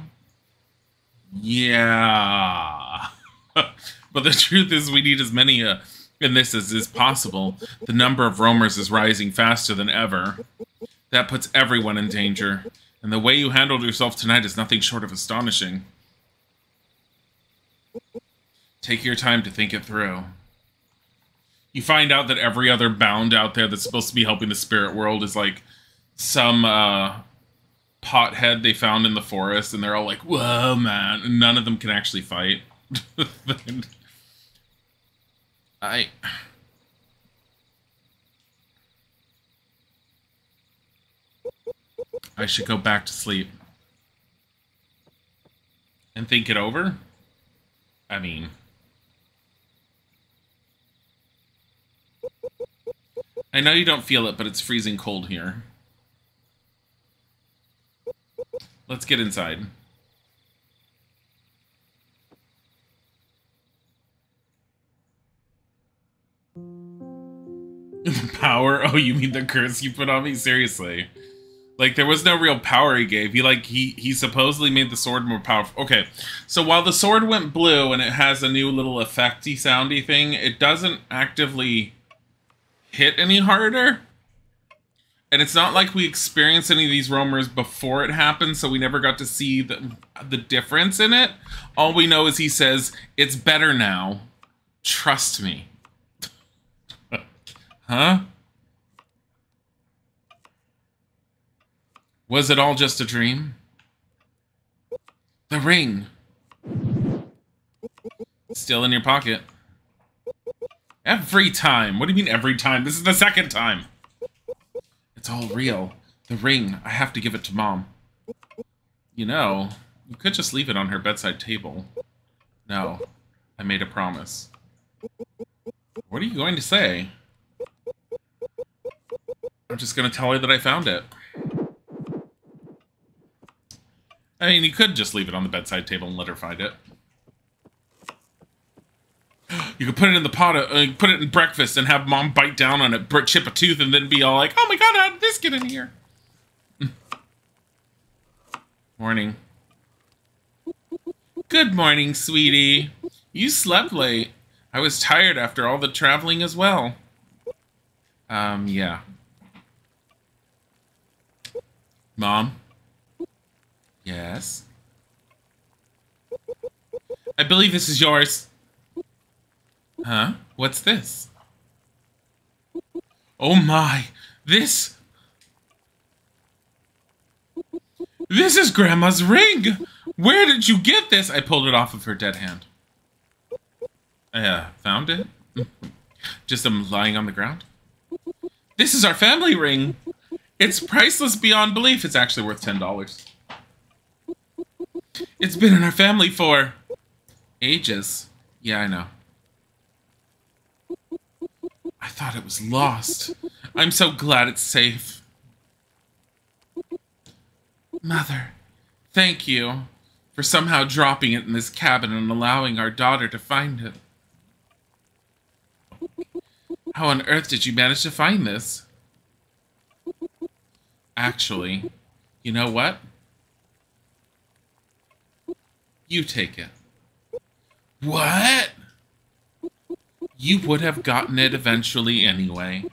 Yeah. But the truth is we need as many in this as is possible. The number of roamers is rising faster than ever. That puts everyone in danger. And the way you handled yourself tonight is nothing short of astonishing. Take your time to think it through. You find out that every other bound out there that's supposed to be helping the spirit world is like some pothead they found in the forest, and they're all like, whoa, man. And none of them can actually fight. I should go back to sleep. And think it over? I mean... I know you don't feel it, but it's freezing cold here. Let's get inside. The power? Oh, you mean the curse you put on me? Seriously. Like, there was no real power he gave. He supposedly made the sword more powerful. Okay, so while the sword went blue and it has a new little effecty soundy thing, it doesn't actively hit any harder. And it's not like we experienced any of these roamers before it happened, so we never got to see the difference in it. All we know is he says, it's better now. Trust me. Huh? Was it all just a dream? The ring. Still in your pocket. Every time. What do you mean every time? This is the second time. It's all real. The ring. I have to give it to Mom. You know, you could just leave it on her bedside table. No. I made a promise. What are you going to say? I'm just going to tell her that I found it. I mean, you could just leave it on the bedside table and let her find it. You could put it in the pot, put it in breakfast and have Mom bite down on it, chip a tooth, and then be all like, oh my god, how did this get in here? Morning. Good morning, sweetie. You slept late. I was tired after all the traveling as well. Yeah. Mom? Yes? I believe this is yours. Huh? What's this? Oh my! This is Grandma's ring! Where did you get this? I pulled it off of her dead hand. Found it? Just lying on the ground? This is our family ring! It's priceless beyond belief. It's actually worth $10. It's been in our family for ages. Yeah, I know. I thought it was lost. I'm so glad it's safe. Mother, thank you for somehow dropping it in this cabin and allowing our daughter to find it. How on earth did you manage to find this? Actually, you know what? You take it. What? You would have gotten it eventually anyway.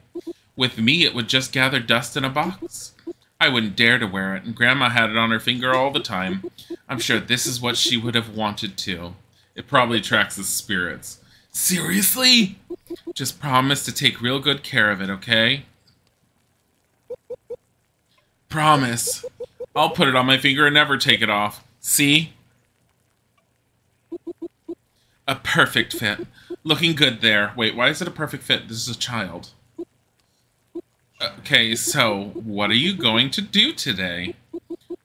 With me, it would just gather dust in a box. I wouldn't dare to wear it, and Grandma had it on her finger all the time. I'm sure this is what she would have wanted too. It probably attracts the spirits. Seriously? Just promise to take real good care of it, okay? Promise. I'll put it on my finger and never take it off. See? A perfect fit. Looking good there. Wait, why is it a perfect fit? This is a child. Okay, so what are you going to do today?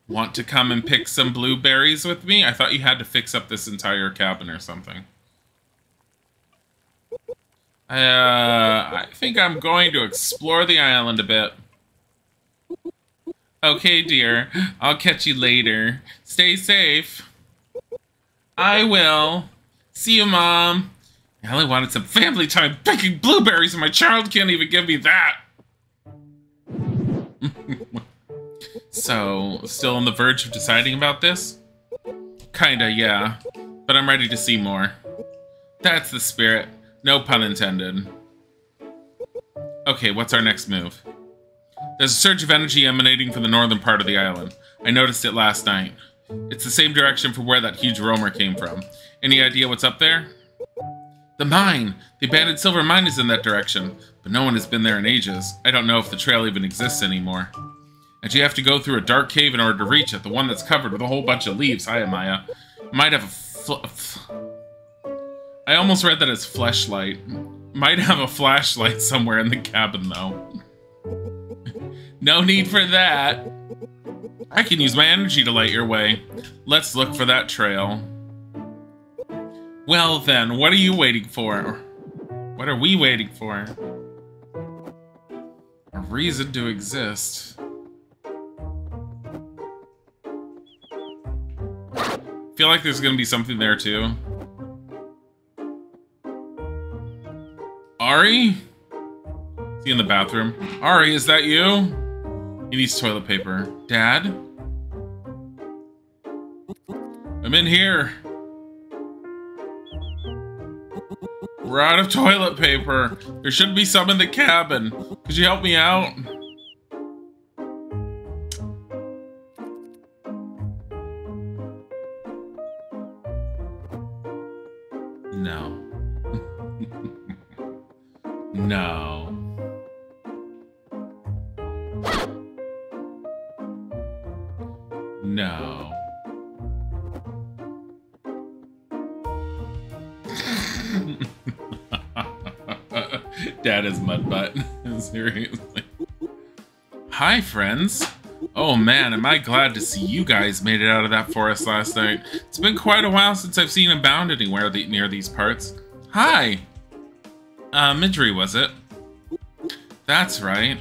Want to come and pick some blueberries with me? I thought you had to fix up this entire cabin or something. I think I'm going to explore the island a bit. Okay, dear. I'll catch you later. Stay safe. I will. See you, Mom. I only wanted some family time picking blueberries and my child can't even give me that. So, still on the verge of deciding about this? Kinda, yeah. But I'm ready to see more. That's the spirit. No pun intended. Okay, what's our next move? There's a surge of energy emanating from the northern part of the island. I noticed it last night. It's the same direction from where that huge roamer came from. Any idea what's up there? The mine! The abandoned silver mine is in that direction, but no one has been there in ages. I don't know if the trail even exists anymore. And you have to go through a dark cave in order to reach it, the one that's covered with a whole bunch of leaves. Hi, Maya. Might have I almost read that as fleshlight. Might have a flashlight somewhere in the cabin, though. No need for that. I can use my energy to light your way. Let's look for that trail. Well then, what are you waiting for? What are we waiting for? A reason to exist. Feel like there's gonna be something there too. Ari? Is he in the bathroom? Ari, is that you? He needs toilet paper. Dad? I'm in here. We're out of toilet paper. There should be some in the cabin. Could you help me out? No. No. No. Dad is mud butt. Seriously. Hi, friends. Oh man, am I glad to see you guys made it out of that forest last night. It's been quite a while since I've seen him bound anywhere near these parts. Hi! Midri, was it? That's right.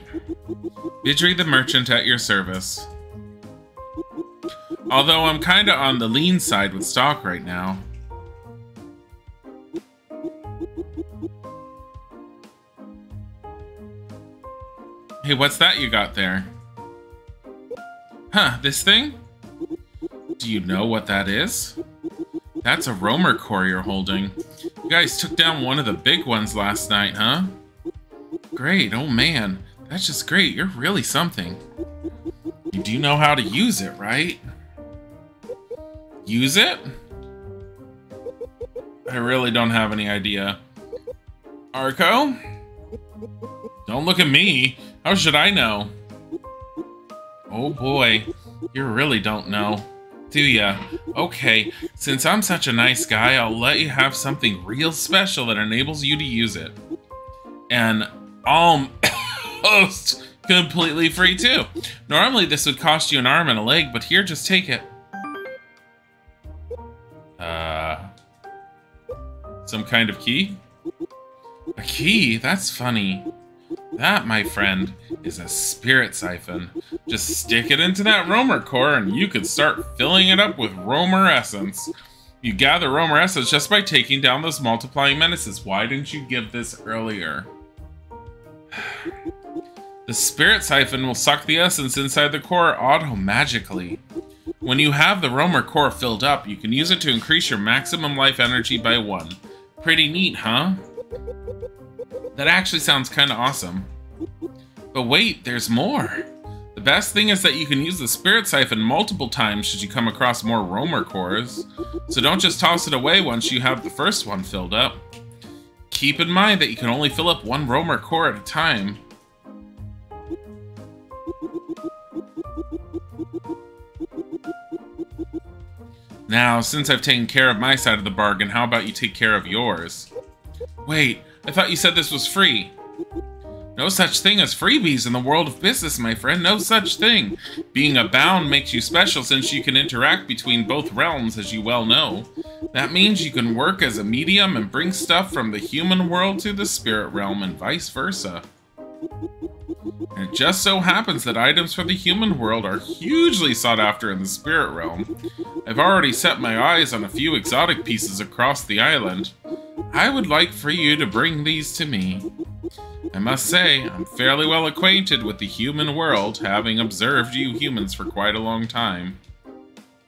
Midri the merchant at your service. Although I'm kinda on the lean side with stock right now. Hey, what's that you got there? Huh, this thing? Do you know what that is? That's a roamer core you're holding. You guys took down one of the big ones last night, huh? Great, oh man. That's just great, you're really something. You do know how to use it, right? Use it? I really don't have any idea. Arco? Don't look at me. How should I know? Oh boy, you really don't know, do ya? Okay, since I'm such a nice guy, I'll let you have something real special that enables you to use it. And almost completely free too. Normally this would cost you an arm and a leg, but here, just take it. Some kind of key? A key? That's funny. That, my friend, is a spirit siphon. Just stick it into that roamer core and you could start filling it up with roamer essence. You gather roamer essence just by taking down those multiplying menaces. Why didn't you give this earlier? The spirit siphon will suck the essence inside the core auto-magically. When you have the roamer core filled up, you can use it to increase your maximum life energy by 1. Pretty neat, huh? That actually sounds kind of awesome. But wait, there's more. The best thing is that you can use the spirit siphon multiple times should you come across more roamer cores. So don't just toss it away once you have the first one filled up. Keep in mind that you can only fill up one roamer core at a time. Now, since I've taken care of my side of the bargain, how about you take care of yours? Wait, I thought you said this was free. No such thing as freebies in the world of business, my friend. No such thing. Being a bound makes you special since you can interact between both realms, as you well know. That means you can work as a medium and bring stuff from the human world to the spirit realm and vice versa. And it just so happens that items for the human world are hugely sought after in the spirit realm. I've already set my eyes on a few exotic pieces across the island. I would like for you to bring these to me. I must say, I'm fairly well acquainted with the human world, having observed you humans for quite a long time.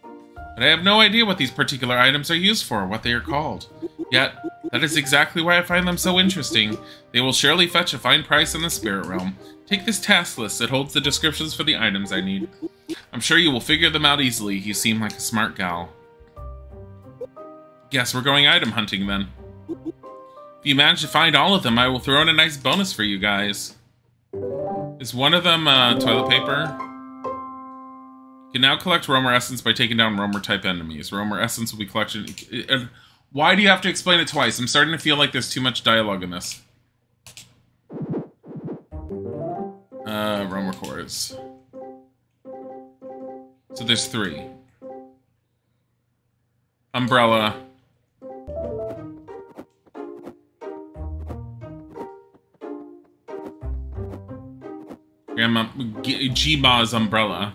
But I have no idea what these particular items are used for, or what they are called. Yet, that is exactly why I find them so interesting. They will surely fetch a fine price in the spirit realm. Take this task list that holds the descriptions for the items I need. I'm sure you will figure them out easily. You seem like a smart gal. Guess we're going item hunting then. If you manage to find all of them, I will throw in a nice bonus for you guys. Is one of them toilet paper? You can now collect roamer essence by taking down roamer type enemies. Roamer essence will be collected. Why do you have to explain it twice? I'm starting to feel like there's too much dialogue in this. Roamer cores. So there's 3. Umbrella. Grandma G-Ma's umbrella.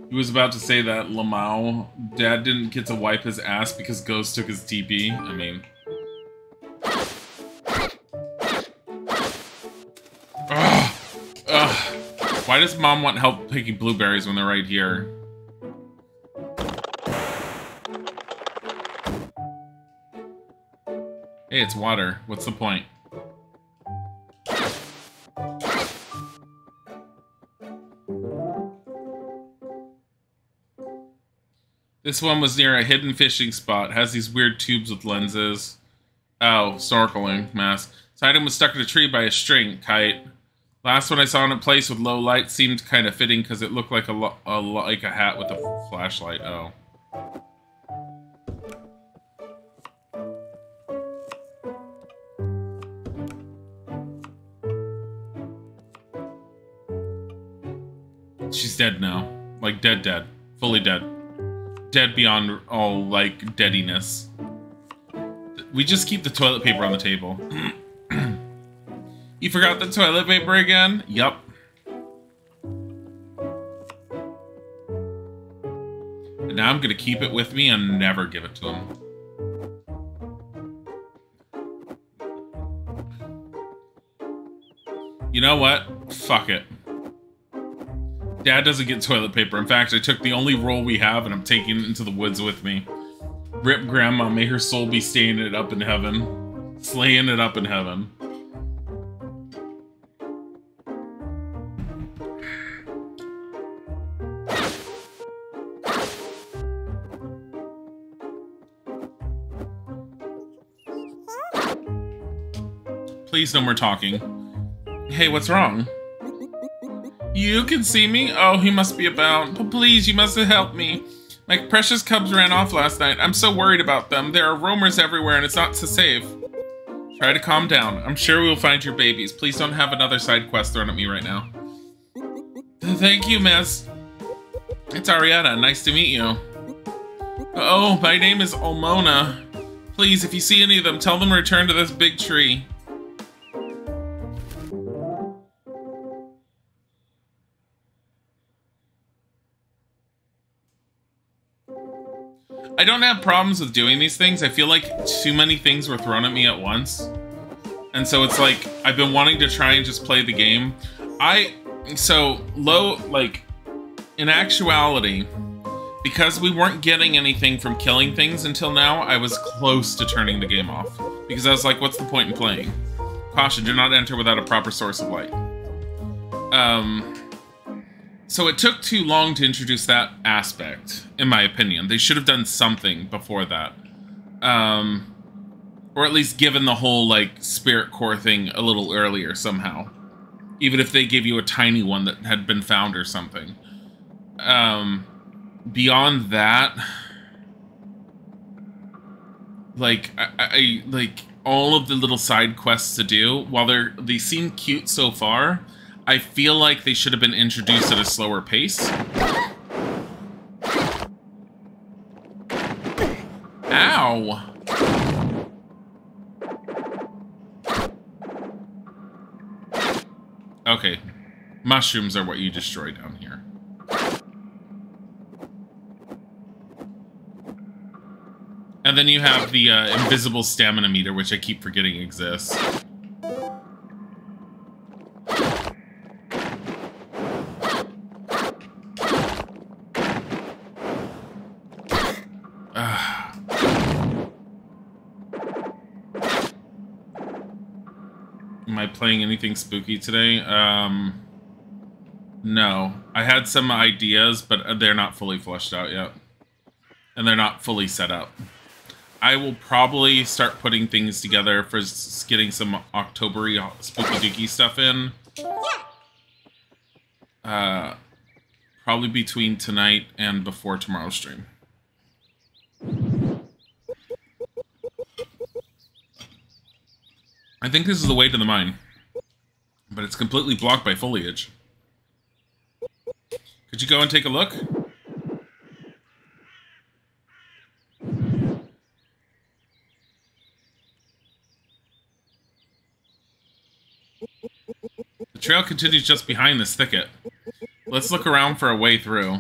He was about to say that Lamau, Dad didn't get to wipe his ass because Ghost took his TP. I mean... Ugh. Ugh. Why does Mom want help picking blueberries when they're right here? Hey, it's water. What's the point? This one was near a hidden fishing spot. Has these weird tubes with lenses. Oh, snorkeling mask. This item was stuck in a tree by a string kite. Last one I saw in a place with low light seemed kind of fitting because it looked like like a hat with a flashlight. Oh. She's dead now. Like, dead. Fully dead. Dead beyond all, like, deadiness. We just keep the toilet paper on the table. You forgot the toilet paper again? Yup. And now I'm gonna keep it with me and never give it to him. You know what? Fuck it. Dad doesn't get toilet paper. In fact, I took the only roll we have and I'm taking it into the woods with me. Rip Grandma, may her soul be staying it up in heaven. Slaying it up in heaven. Please, no more talking. Hey, what's wrong? You can see me? Oh, he must be about. But please, you must have helped me. My precious cubs ran off last night. I'm so worried about them. There are roamers everywhere and it's not so safe. Try to calm down. I'm sure we'll find your babies. Please don't have another side quest thrown at me right now. Thank you, miss. It's Arietta. Nice to meet you. Oh, my name is Almona. Please, if you see any of them, tell them to return to this big tree. I don't have problems with doing these things. I feel like too many things were thrown at me at once. And so it's like, I've been wanting to try and just play the game. In actuality, because we weren't getting anything from killing things until now, I was close to turning the game off. Because I was like, what's the point in playing? Caution, do not enter without a proper source of light. So it took too long to introduce that aspect, in my opinion. They should have done something before that. Or at least given the whole, like, spirit core thing a little earlier somehow. Even if they gave you a tiny one that had been found or something. Beyond that, like, I like, all of the little side quests to do, while they seem cute so far, I feel like they should have been introduced at a slower pace. Ow! Okay. Mushrooms are what you destroy down here. And then you have the invisible stamina meter, which I keep forgetting exists. Am I playing anything spooky today? No. I had some ideas, but they're not fully fleshed out yet. And they're not fully set up. I will probably start putting things together for getting some October-y spooky dooky stuff in. Probably between tonight and before tomorrow's stream. I think this is the way to the mine. But it's completely blocked by foliage. Could you go and take a look? The trail continues just behind this thicket. Let's look around for a way through.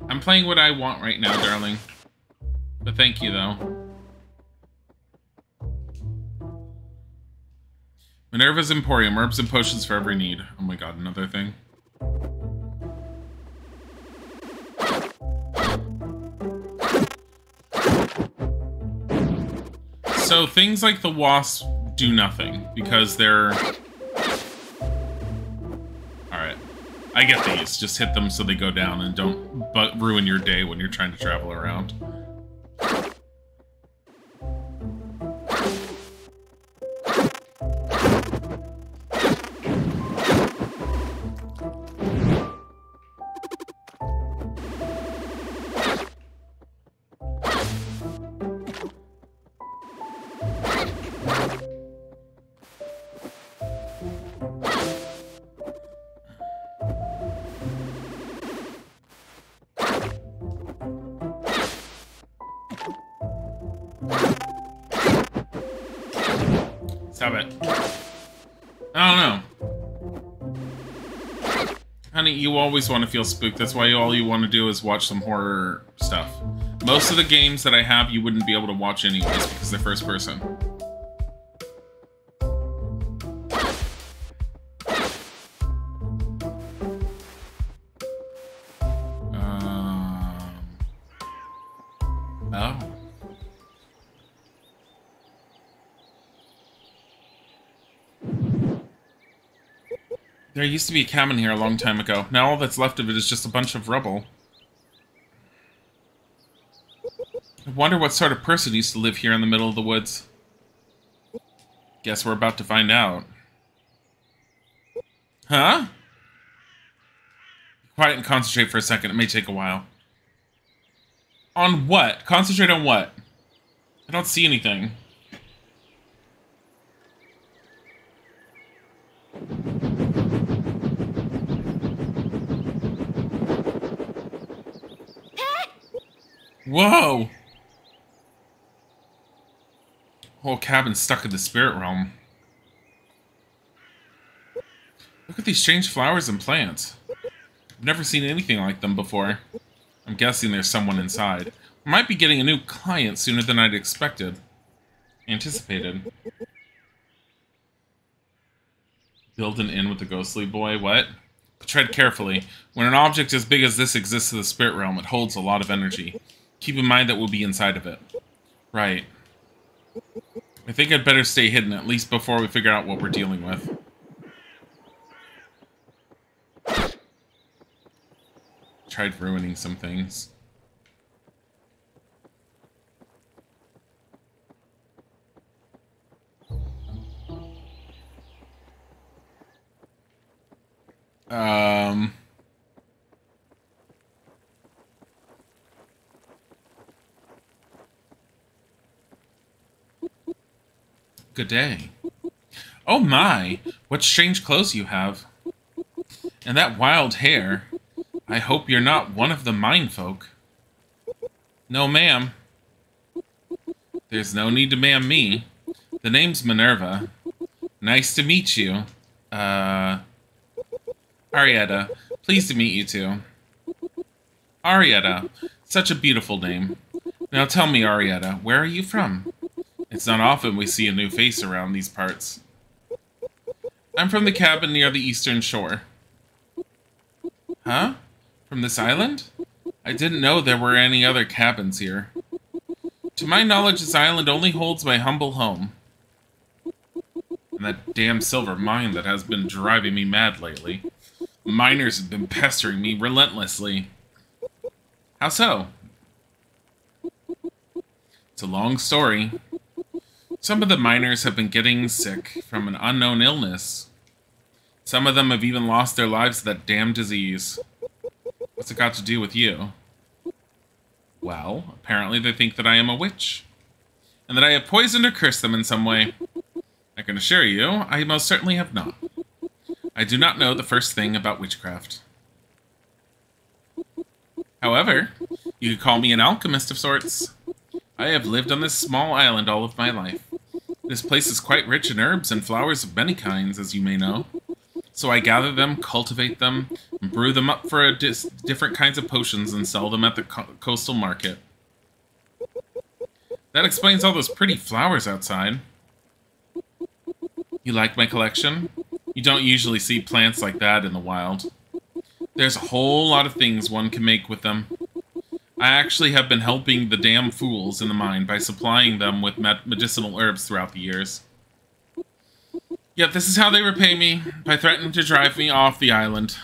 I'm playing what I want right now, darling. But thank you, though. Minerva's Emporium, herbs and potions for every need. Oh my god, another thing. So things like the wasps do nothing because they're... Alright. I get these. Just hit them so they go down and don't ruin your day when you're trying to travel around. Stop it. I don't know. Honey, you always want to feel spooked. That's why all you want to do is watch some horror stuff. Most of the games that I have, you wouldn't be able to watch anyways because they're first person. Oh. There used to be a cabin here a long time ago. Now all that's left of it is just a bunch of rubble. I wonder what sort of person used to live here in the middle of the woods. Guess we're about to find out. Huh? Be quiet and concentrate for a second. It may take a while. On what? Concentrate on what? I don't see anything. Whoa! Whole cabin's stuck in the spirit realm. Look at these strange flowers and plants. I've never seen anything like them before. I'm guessing there's someone inside. We might be getting a new client sooner than I'd anticipated. Build an inn with the ghostly boy? What? Tread carefully. When an object as big as this exists in the spirit realm, it holds a lot of energy. Keep in mind that we'll be inside of it. Right. I think I'd better stay hidden, at least before we figure out what we're dealing with. Tried ruining some things. Good day. Oh my, what strange clothes you have. And that wild hair. I hope you're not one of the mine folk. No, ma'am. There's no need to ma'am me. The name's Minerva. Nice to meet you. Arietta. Pleased to meet you too. Arietta. Such a beautiful name. Now tell me, Arietta, where are you from? It's not often we see a new face around these parts. I'm from the cabin near the eastern shore. Huh? From this island? I didn't know there were any other cabins here. To my knowledge, this island only holds my humble home. And that damn silver mine that has been driving me mad lately. Miners have been pestering me relentlessly. How so? It's a long story. Some of the miners have been getting sick from an unknown illness. Some of them have even lost their lives to that damn disease. What's it got to do with you? Well, apparently they think that I am a witch. And that I have poisoned or cursed them in some way. I can assure you, I most certainly have not. I do not know the first thing about witchcraft. However, you could call me an alchemist of sorts. I have lived on this small island all of my life. This place is quite rich in herbs and flowers of many kinds, as you may know. So I gather them, cultivate them, and brew them up for different kinds of potions and sell them at the coastal market. That explains all those pretty flowers outside. You like my collection? You don't usually see plants like that in the wild. There's a whole lot of things one can make with them. I actually have been helping the damn fools in the mine by supplying them with medicinal herbs throughout the years. Yet this is how they repay me, by threatening to drive me off the island.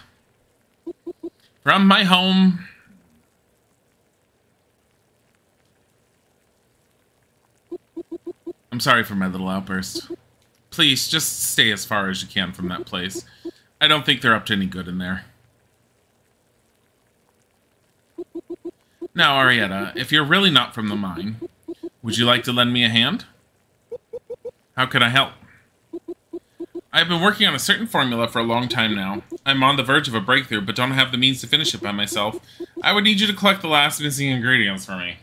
From my home. I'm sorry for my little outburst. Please, just stay as far as you can from that place. I don't think they're up to any good in there. Now, Arietta, if you're really not from the mine, would you like to lend me a hand? How can I help? I've been working on a certain formula for a long time now. I'm on the verge of a breakthrough, but don't have the means to finish it by myself. I would need you to collect the last missing ingredients for me.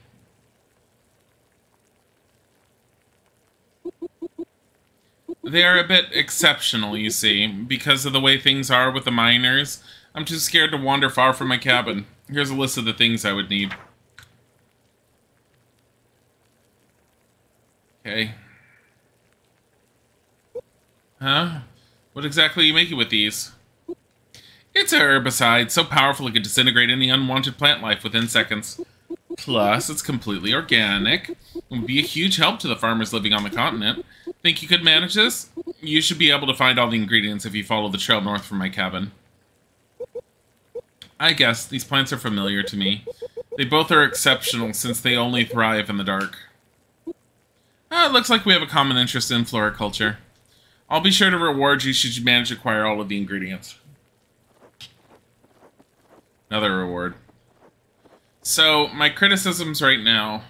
They are a bit exceptional, you see, because of the way things are with the miners. I'm too scared to wander far from my cabin. Here's a list of the things I would need. Okay. Huh? What exactly are you making with these? It's a herbicide, so powerful it could disintegrate any unwanted plant life within seconds. Plus, it's completely organic. It would be a huge help to the farmers living on the continent. Think you could manage this? You should be able to find all the ingredients if you follow the trail north from my cabin. I guess these plants are familiar to me. They both are exceptional since they only thrive in the dark. It looks like we have a common interest in floriculture. I'll be sure to reward you should you manage to acquire all of the ingredients. Another reward. So, my criticisms right now,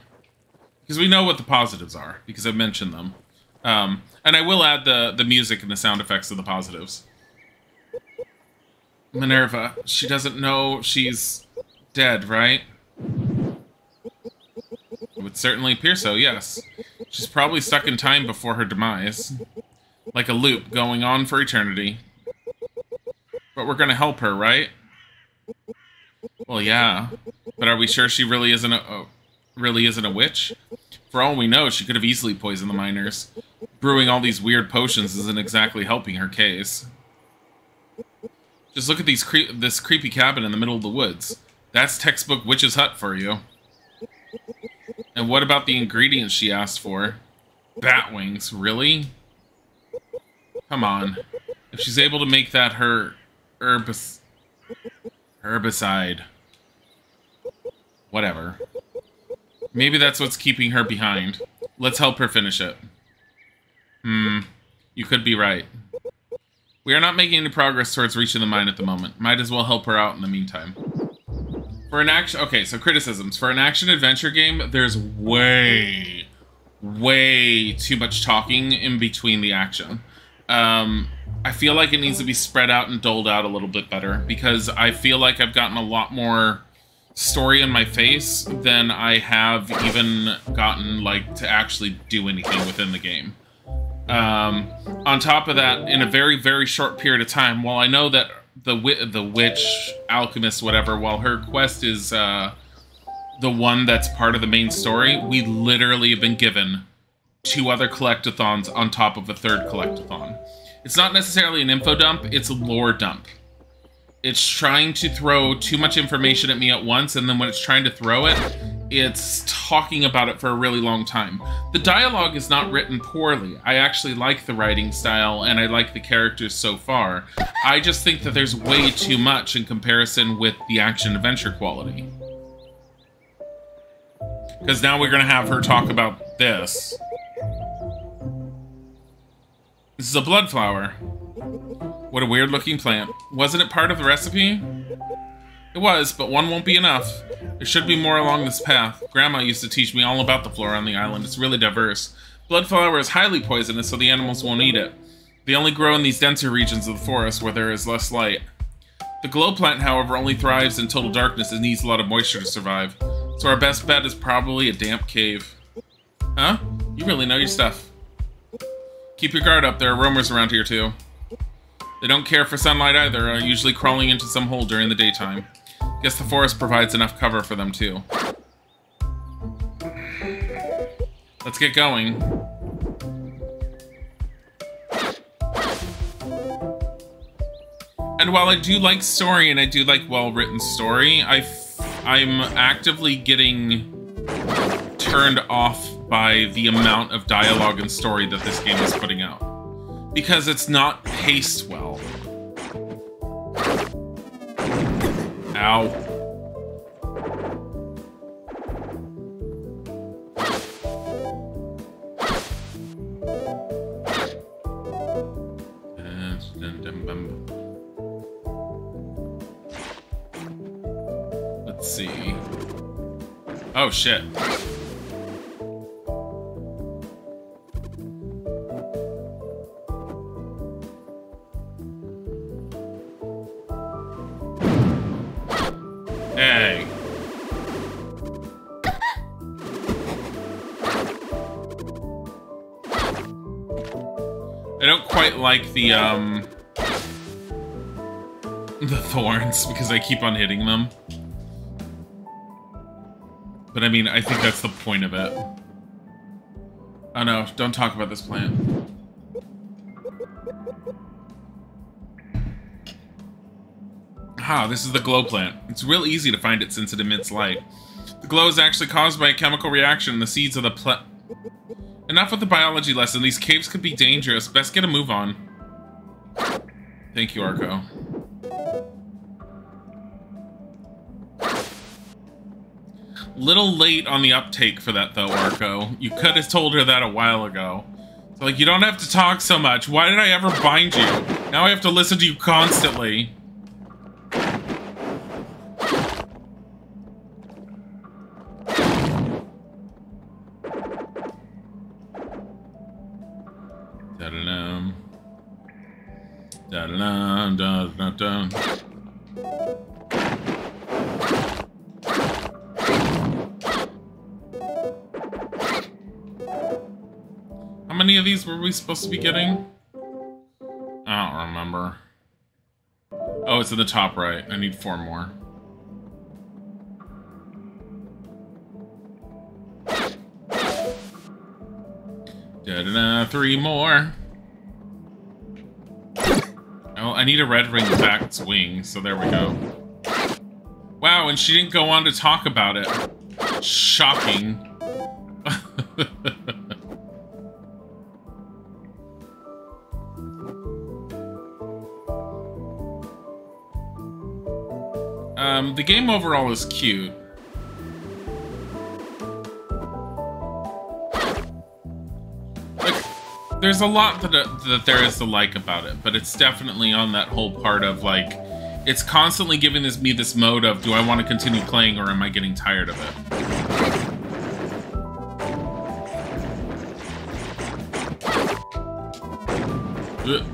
because we know what the positives are, because I've mentioned them. And I will add the music and the sound effects of the positives. Minerva, she doesn't know she's dead, right? It would certainly appear so, yes. She's probably stuck in time before her demise. Like a loop going on for eternity. But we're gonna help her, right? Well, yeah. But are we sure she really isn't a witch? For all we know, she could have easily poisoned the miners. Brewing all these weird potions isn't exactly helping her case. Just look at this creepy cabin in the middle of the woods. That's textbook witch's hut for you. And what about the ingredients she asked for? Bat wings, really? Come on. If she's able to make that her herbicide. Whatever. Maybe that's what's keeping her behind. Let's help her finish it. You could be right. We are not making any progress towards reaching the mine at the moment. Might as well help her out in the meantime. For an action... Okay, so criticisms. For an action-adventure game, there's way too much talking in between the action. I feel like it needs to be spread out and doled out a little bit better, because I feel like I've gotten a lot more story in my face than I have even gotten, like, to actually do anything within the game. On top of that, in a very, very short period of time, while I know that the witch, alchemist, whatever, while her quest is the one that's part of the main story, we literally have been given 2 other collectathons on top of a 3rd collectathon. It's not necessarily an info dump, it's a lore dump. It's trying to throw too much information at me at once, and then when it's trying to throw it, it's talking about it for a really long time. The dialogue is not written poorly. I actually like the writing style, and I like the characters so far. I just think that there's way too much in comparison with the action-adventure quality. Because now we're going to have her talk about this. This is a blood flower. What a weird-looking plant. Wasn't it part of the recipe? It was, but one won't be enough. There should be more along this path. Grandma used to teach me all about the flora on the island. It's really diverse. Blood flower is highly poisonous, so the animals won't eat it. They only grow in these denser regions of the forest where there is less light. The glow plant, however, only thrives in total darkness and needs a lot of moisture to survive. So our best bet is probably a damp cave. Huh? You really know your stuff. Keep your guard up. There are roamers around here, too. They don't care for sunlight either, usually crawling into some hole during the daytime. Guess the forest provides enough cover for them, too. Let's get going. And while I do like story, and I do like well-written story, I'm actively getting turned off by the amount of dialogue and story that this game is putting out. Because it's not paced well. Ow. Let's see. Oh, shit. Hey. I don't quite like the thorns because I keep on hitting them. But I mean, I think that's the point of it. Oh no, don't talk about this plant. Ah, this is the glow plant. It's real easy to find it since it emits light. The glow is actually caused by a chemical reaction in the seeds of the plant. Enough with the biology lesson. These caves could be dangerous. Best get a move on. Thank you, Arco. Little late on the uptake for that, though, Arco. You could have told her that a while ago. So, like, you don't have to talk so much. Why did I ever bind you? Now I have to listen to you constantly. Da-da-dum. Da-da-dum, da-da-dum. How many of these were we supposed to be getting? I don't remember. Oh, it's in the top right. I need 4 more. Da-da-da, 3 more. Oh, I need a red ring back its wing, so there we go. Wow, and she didn't go on to talk about it. Shocking. The game overall is cute. Like, there's a lot that there is to like about it, but it's definitely on that whole part of, like, it's constantly giving me this mode of, do I want to continue playing or am I getting tired of it? Ugh.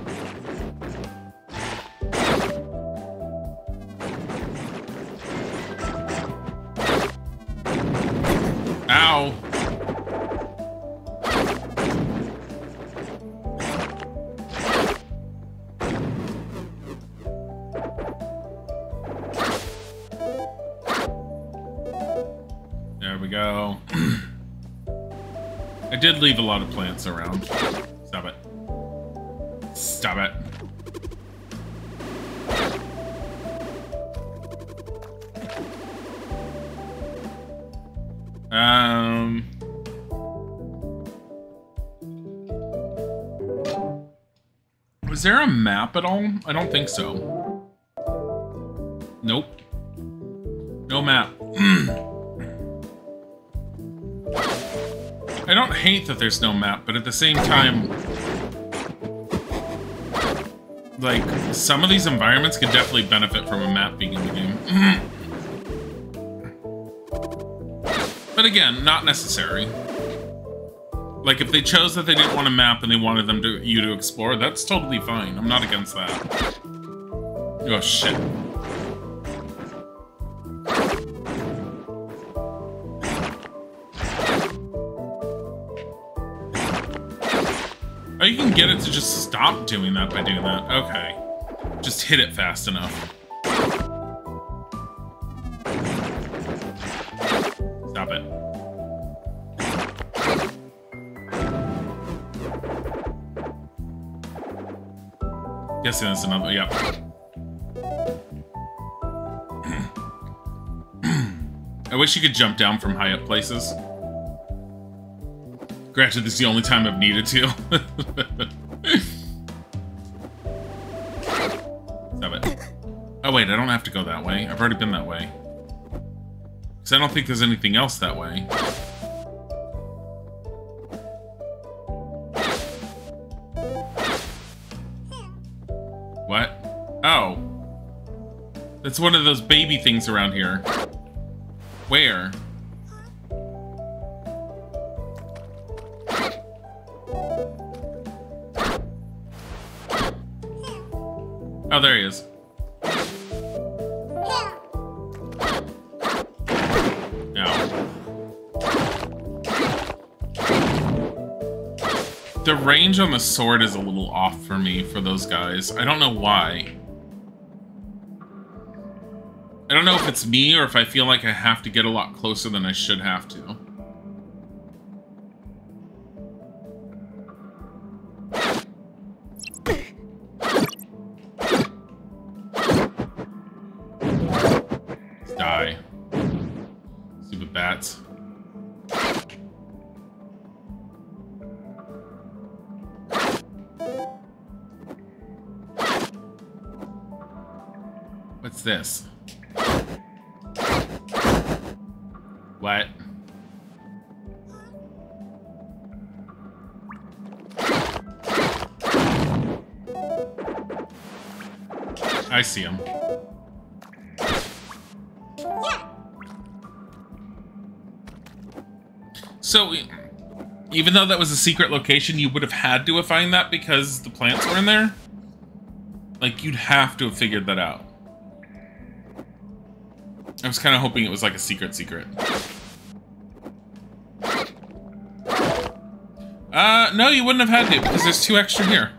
Ow. There we go. I did leave a lot of plants around. Stop it. Stop it. Was there a map at all? I don't think so. Nope. No map. I don't hate that there's no map, but at the same time, like, some of these environments could definitely benefit from a map being in the game. But again, not necessary. Like, if they chose that they didn't want a map and they wanted you to explore, that's totally fine. I'm not against that. Oh, shit. Oh, you can get it to just stop doing that by doing that. Okay. Just hit it fast enough. Stop it. Guessing that's another, yeah. I wish you could jump down from high up places. Granted, this is the only time I've needed to. Stop it. Oh wait, I don't have to go that way. I've already been that way. Because I don't think there's anything else that way. What? Oh. That's one of those baby things around here. Where? Oh, there he is. The range on the sword is a little off for me for those guys. I don't know why. I don't know if it's me or if I feel like I have to get a lot closer than I should have to. Let's die. Stupid bats. What's this? What? I see him. So, even though that was a secret location, you would have had to have found that because the plants were in there? Like, you'd have to have figured that out. I was kind of hoping it was like a secret. No, you wouldn't have had to, because there's 2 extra here.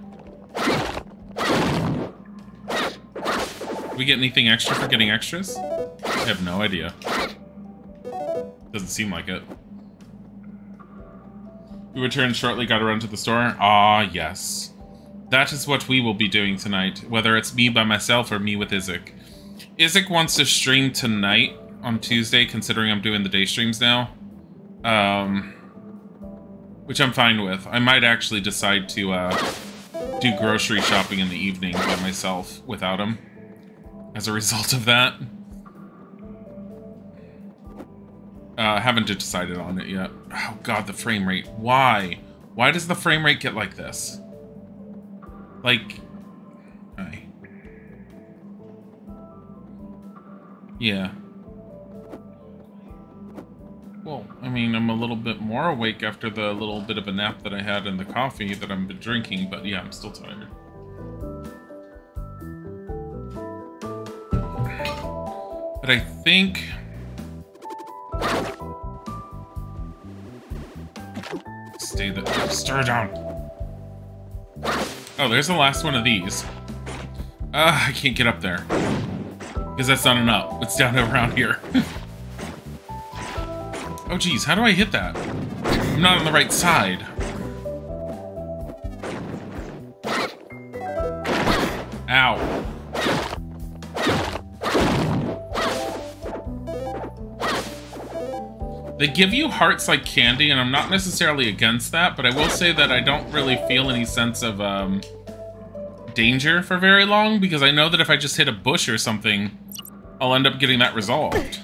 We get anything extra for getting extras? I have no idea. Doesn't seem like it. We return shortly, gotta run to the store. Ah, yes. That is what we will be doing tonight, whether it's me by myself or me with Isaac. Isaac wants to stream tonight on Tuesday, considering I'm doing the day streams now. Which I'm fine with. I might actually decide to do grocery shopping in the evening by myself without him. As a result of that. Haven't decided on it yet. Oh god, the frame rate. Why? Why does the frame rate get like this? Like... Yeah. Well, I mean, I'm a little bit more awake after the little bit of a nap that I had in the coffee that I've been drinking, but yeah, I'm still tired. But I think... Stir down. Oh, there's the last one of these. I can't get up there. Because that's not enough. It's down around here. Oh, geez. How do I hit that? I'm not on the right side. Ow. They give you hearts like candy, and I'm not necessarily against that, but I will say that I don't really feel any sense of danger for very long, because I know that if I just hit a bush or something, I'll end up getting that resolved.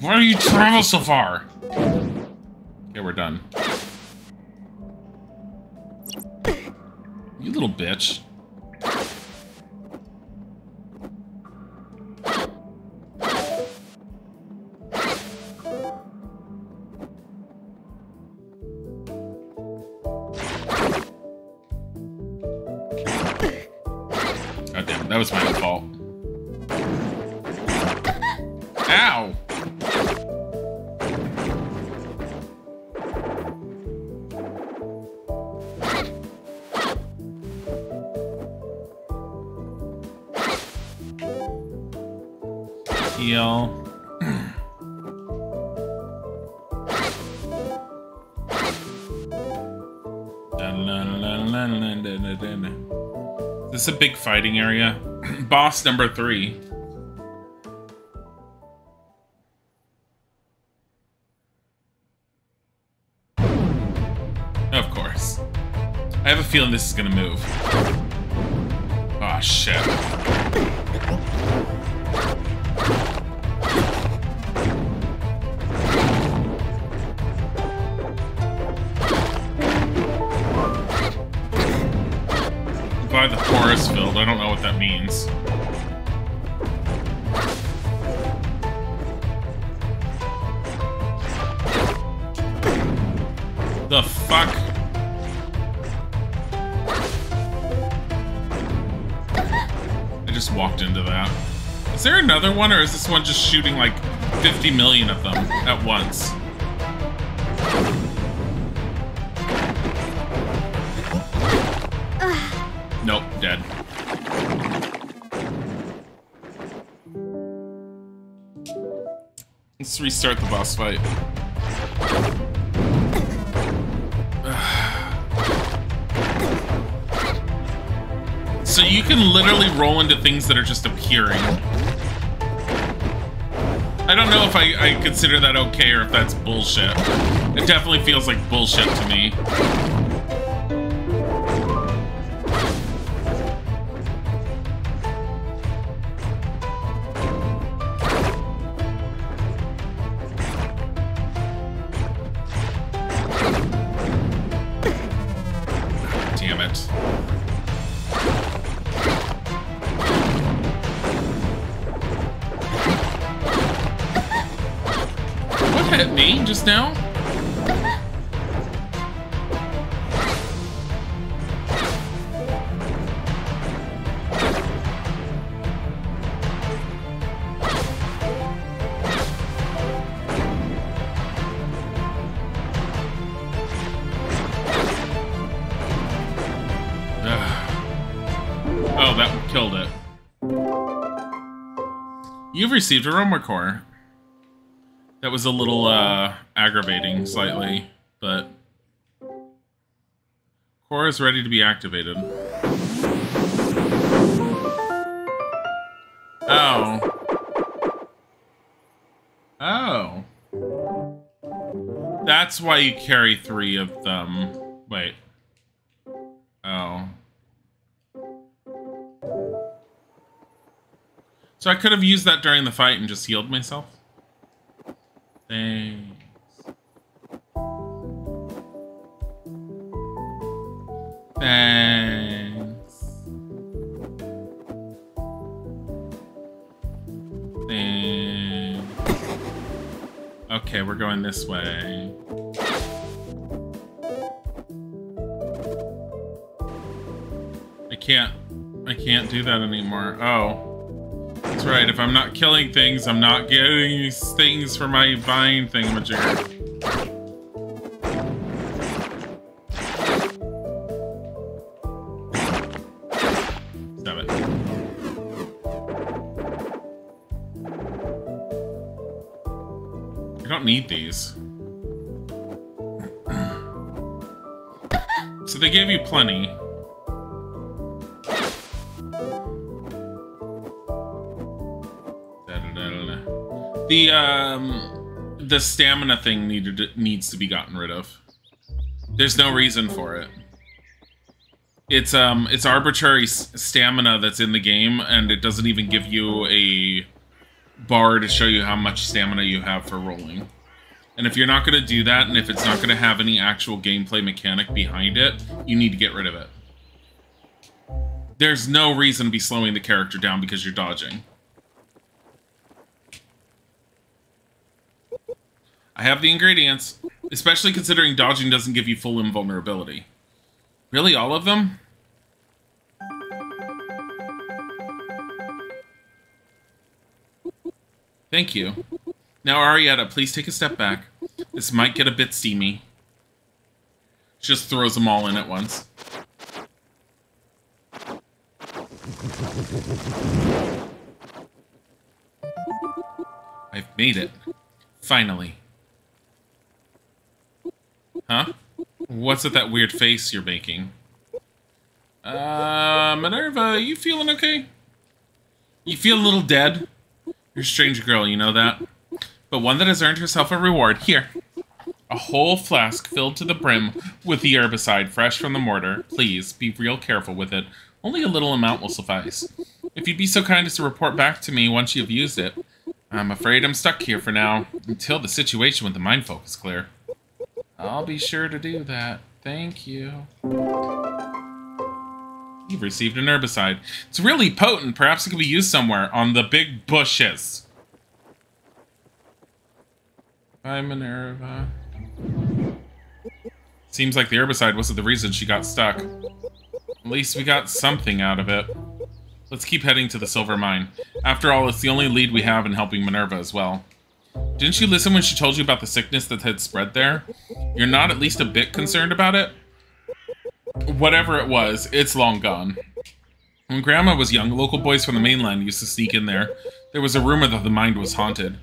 Why do you travel so far? Okay, we're done. You little bitch. God damn it, that was my own fault. Ow! Heal. This is a big fighting area. Boss number 3. Of course. I have a feeling this is gonna move. Oh shit. forest filled. I don't know what that means. The fuck? I just walked into that. Is there another one, or is this one just shooting like 50 million of them at once? Nope, dead. Let's restart the boss fight. So you can literally roll into things that are just appearing. I don't know if I consider that okay or if that's bullshit. It definitely feels like bullshit to me. Damn it. Hit me just now? Oh, that killed it. You've received a Romer core. That was a little aggravating, slightly, but core is ready to be activated. Oh. Oh. That's why you carry 3 of them. Wait. Oh. So I could have used that during the fight and just healed myself? Thanks. Thanks. Thanks. Okay, we're going this way. I can't do that anymore. Oh. That's right, if I'm not killing things, I'm not getting these things for my vine thingamajigger. Stop it. I don't need these. So they gave you plenty. The stamina thing needs to be gotten rid of. There's no reason for it. It's arbitrary stamina that's in the game, and it doesn't even give you a bar to show you how much stamina you have for rolling. And if you're not going to do that, and if it's not going to have any actual gameplay mechanic behind it, you need to get rid of it. There's no reason to be slowing the character down because you're dodging. I have the ingredients, especially considering dodging doesn't give you full invulnerability. Really, all of them? Thank you. Now, Arietta, please take a step back. This might get a bit steamy. Just throws them all in at once. I've made it. Finally. Huh? What's with that weird face you're making? Minerva, you feeling okay? You feel a little dead? You're a strange girl, you know that? But one that has earned herself a reward. Here. A whole flask filled to the brim with the herbicide fresh from the mortar. Please, be real careful with it. Only a little amount will suffice. If you'd be so kind as to report back to me once you've used it. I'm afraid I'm stuck here for now, until the situation with the mindfolk is clear. I'll be sure to do that. Thank you. You've received an herbicide. It's really potent. Perhaps it could be used somewhere on the big bushes. Bye, Minerva. Seems like the herbicide wasn't the reason she got stuck. At least we got something out of it. Let's keep heading to the silver mine. After all, it's the only lead we have in helping Minerva as well. Didn't you listen when she told you about the sickness that had spread there? You're not at least a bit concerned about it? Whatever it was, it's long gone. When Grandma was young, local boys from the mainland used to sneak in there. There was a rumor that the mine was haunted.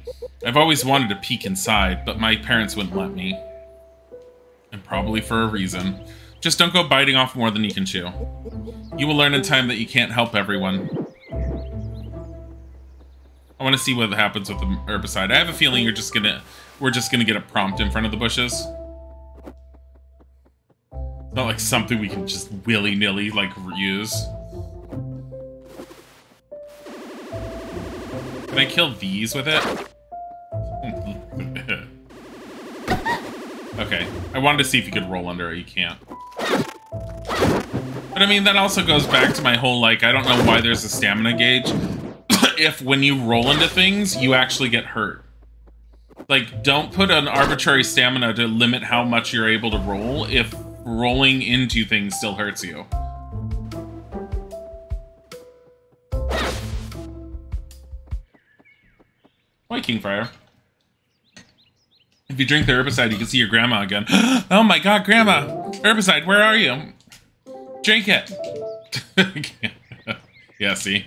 I've always wanted to peek inside, but my parents wouldn't let me. And probably for a reason. Just don't go biting off more than you can chew. You will learn in time that you can't help everyone. I want to see what happens with the herbicide. I have a feeling we're just gonna get a prompt in front of the bushes. It's not like something we can just willy-nilly, like, use. Can I kill these with it? Okay. I wanted to see if you could roll under it. You can't. But I mean, that also goes back to my whole, like, I don't know why there's a stamina gauge. If when you roll into things, you actually get hurt. Like, don't put an arbitrary stamina to limit how much you're able to roll if rolling into things still hurts you. Why, Kingfire? If you drink the herbicide, you can see your grandma again. Oh my god, Grandma! Herbicide, where are you? Drink it! Yeah, see?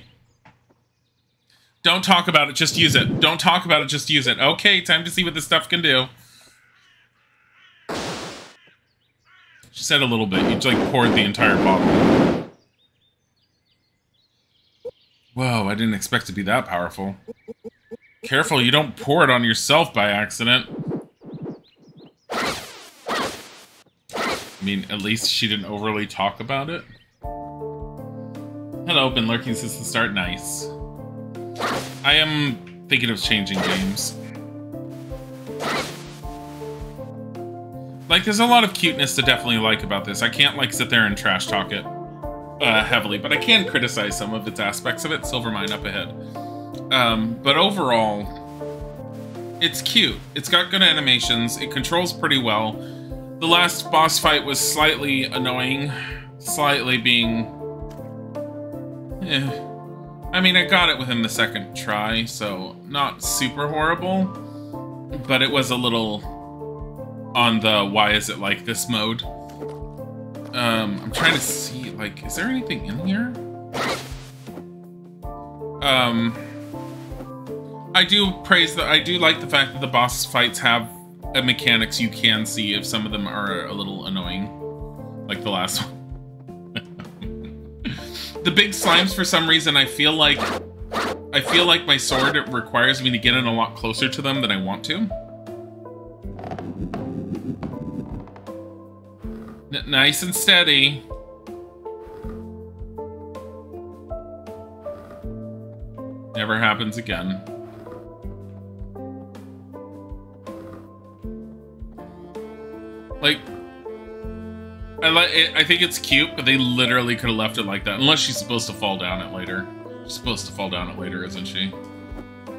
Don't talk about it, just use it. Don't talk about it, just use it. Okay, time to see what this stuff can do. She said a little bit. You just, like, poured the entire bottle. Whoa, I didn't expect to be that powerful. Careful, you don't pour it on yourself by accident. I mean, at least she didn't overly talk about it. Hello, been lurking since the start. Nice. I am thinking of changing games. Like, there's a lot of cuteness to definitely like about this. I can't, like, sit there and trash talk it heavily, but I can criticize some of its aspects of it. Silvermine up ahead. But overall, it's cute. It's got good animations. It controls pretty well. The last boss fight was slightly annoying. Slightly being... I mean, I got it within the second try, so not super horrible. But it was a little on the why is it like this mode. I'm trying to see, like, is there anything in here? I do like the fact that the boss fights have mechanics you can see if some of them are a little annoying. Like the last one. The big slimes, for some reason, I feel like my sword requires me to get in a lot closer to them than I want to. Nice and steady. Never happens again. Like, I think it's cute, but they literally could have left it like that. Unless she's supposed to fall down it later. She's supposed to fall down it later, isn't she?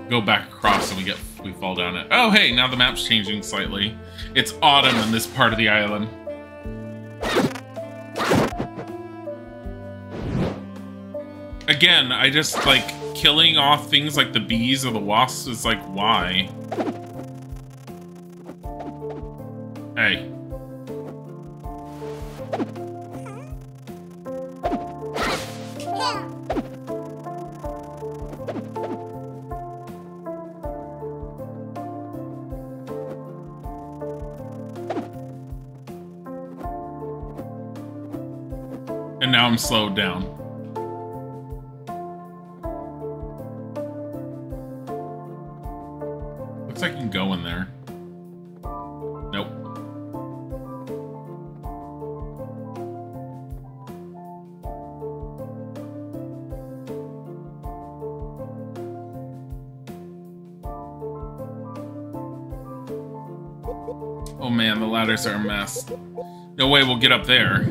Go back across and we fall down it. Oh, hey, now the map's changing slightly. It's autumn in this part of the island. Again, I just, like, killing off things like the bees or the wasps is like, why? Hey. And now I'm slowed down. Looks like you can go in there. Nope. Oh man, the ladders are a mess. No way we'll get up there.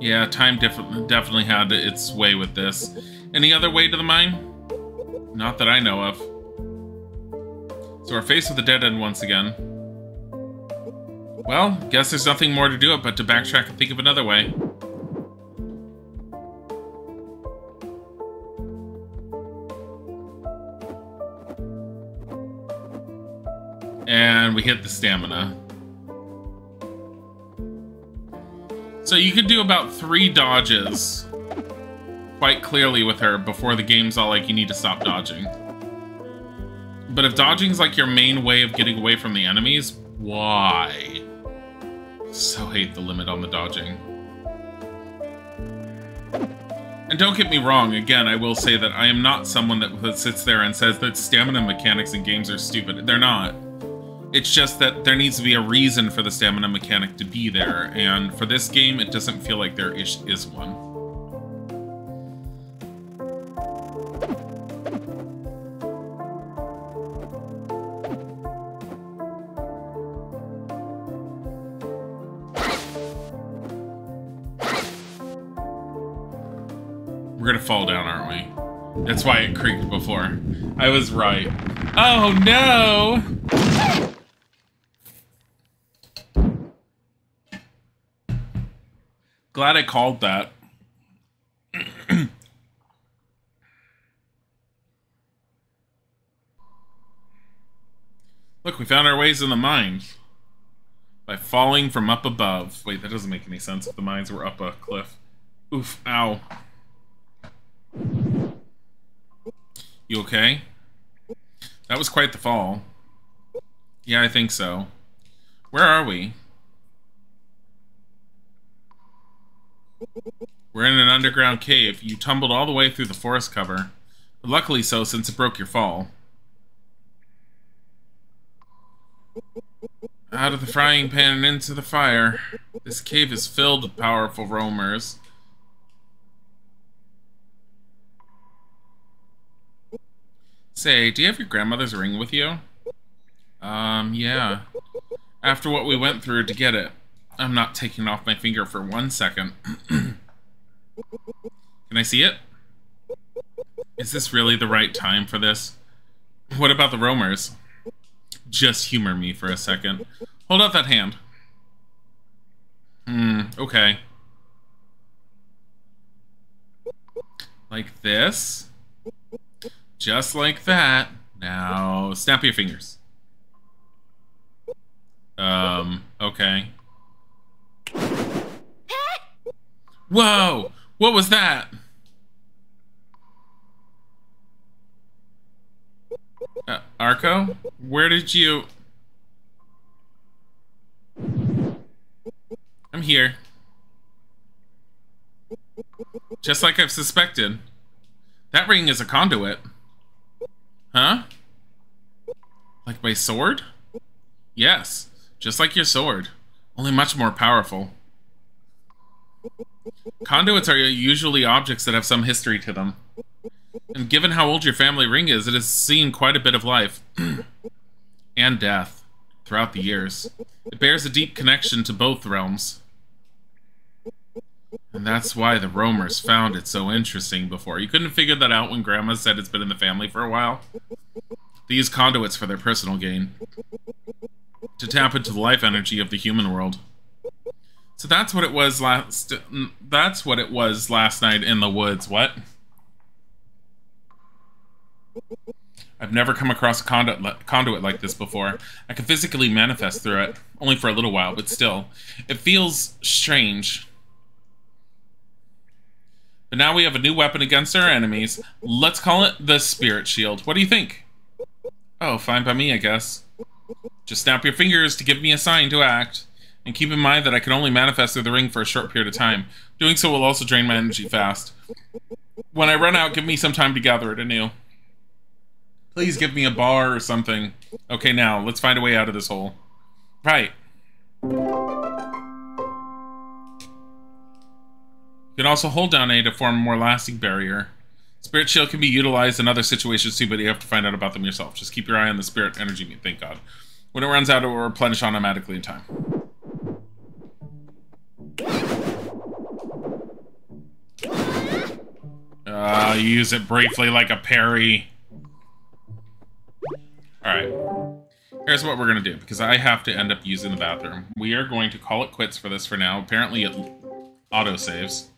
Yeah, time definitely had its way with this. Any other way to the mine? Not that I know of. So we're faced with the dead end once again. Well, guess there's nothing more to do it but to backtrack and think of another way. And we hit the stamina. So you could do about 3 dodges quite clearly with her before the game's all like, you need to stop dodging. But if dodging's like your main way of getting away from the enemies, why? So hate the limit on the dodging. And don't get me wrong, again, I will say that I am not someone that sits there and says that stamina mechanics in games are stupid. They're not. It's just that there needs to be a reason for the stamina mechanic to be there, and for this game, it doesn't feel like there is one. We're gonna fall down, aren't we? That's why it creaked before. I was right. Oh no! Glad I called that. Look, we found our ways in the mines. By falling from up above. Wait, that doesn't make any sense if the mines were up a cliff. Oof, ow. You okay? That was quite the fall. Yeah, I think so. Where are we? We're in an underground cave. You tumbled all the way through the forest cover. But luckily so, since it broke your fall. Out of the frying pan and into the fire. This cave is filled with powerful roamers. Say, do you have your grandmother's ring with you? Yeah. After what we went through to get it. I'm not taking off my finger for 1 second. Can I see it? Is this really the right time for this? What about the roamers? Just humor me for a second. Hold out that hand. Okay. Like this. Just like that. Now, snap your fingers. Okay. Whoa! What was that? Arco? Where did you... I'm here. Just like I've suspected. That ring is a conduit. Huh? Like my sword? Yes, just like your sword. Only much more powerful. Conduits are usually objects that have some history to them. And given how old your family ring is, it has seen quite a bit of life. And death. Throughout the years. It bears a deep connection to both realms. And that's why the roamers found it so interesting before. You couldn't figure that out when Grandma said it's been in the family for a while? They use conduits for their personal gain. To tap into the life energy of the human world. So that's what it was last night in the woods. What? I've never come across a conduit like this before. I can physically manifest through it, only for a little while, but still. It feels strange. But now we have a new weapon against our enemies. Let's call it the Spirit Shield. What do you think? Oh, fine by me, I guess. Just snap your fingers to give me a sign to act. And keep in mind that I can only manifest through the ring for a short period of time. Doing so will also drain my energy fast. When I run out, give me some time to gather it anew. Please give me a bar or something. Okay, now, let's find a way out of this hole. Right. You can also hold down A to form a more lasting barrier. Spirit Shield can be utilized in other situations too, but you have to find out about them yourself. Just keep your eye on the spirit energy, thank God. When it runs out, it will replenish automatically in time. you use it briefly like a parry. Alright. Here's what we're going to do, because I have to end up using the bathroom. We are going to call it quits for this for now. Apparently it auto-saves.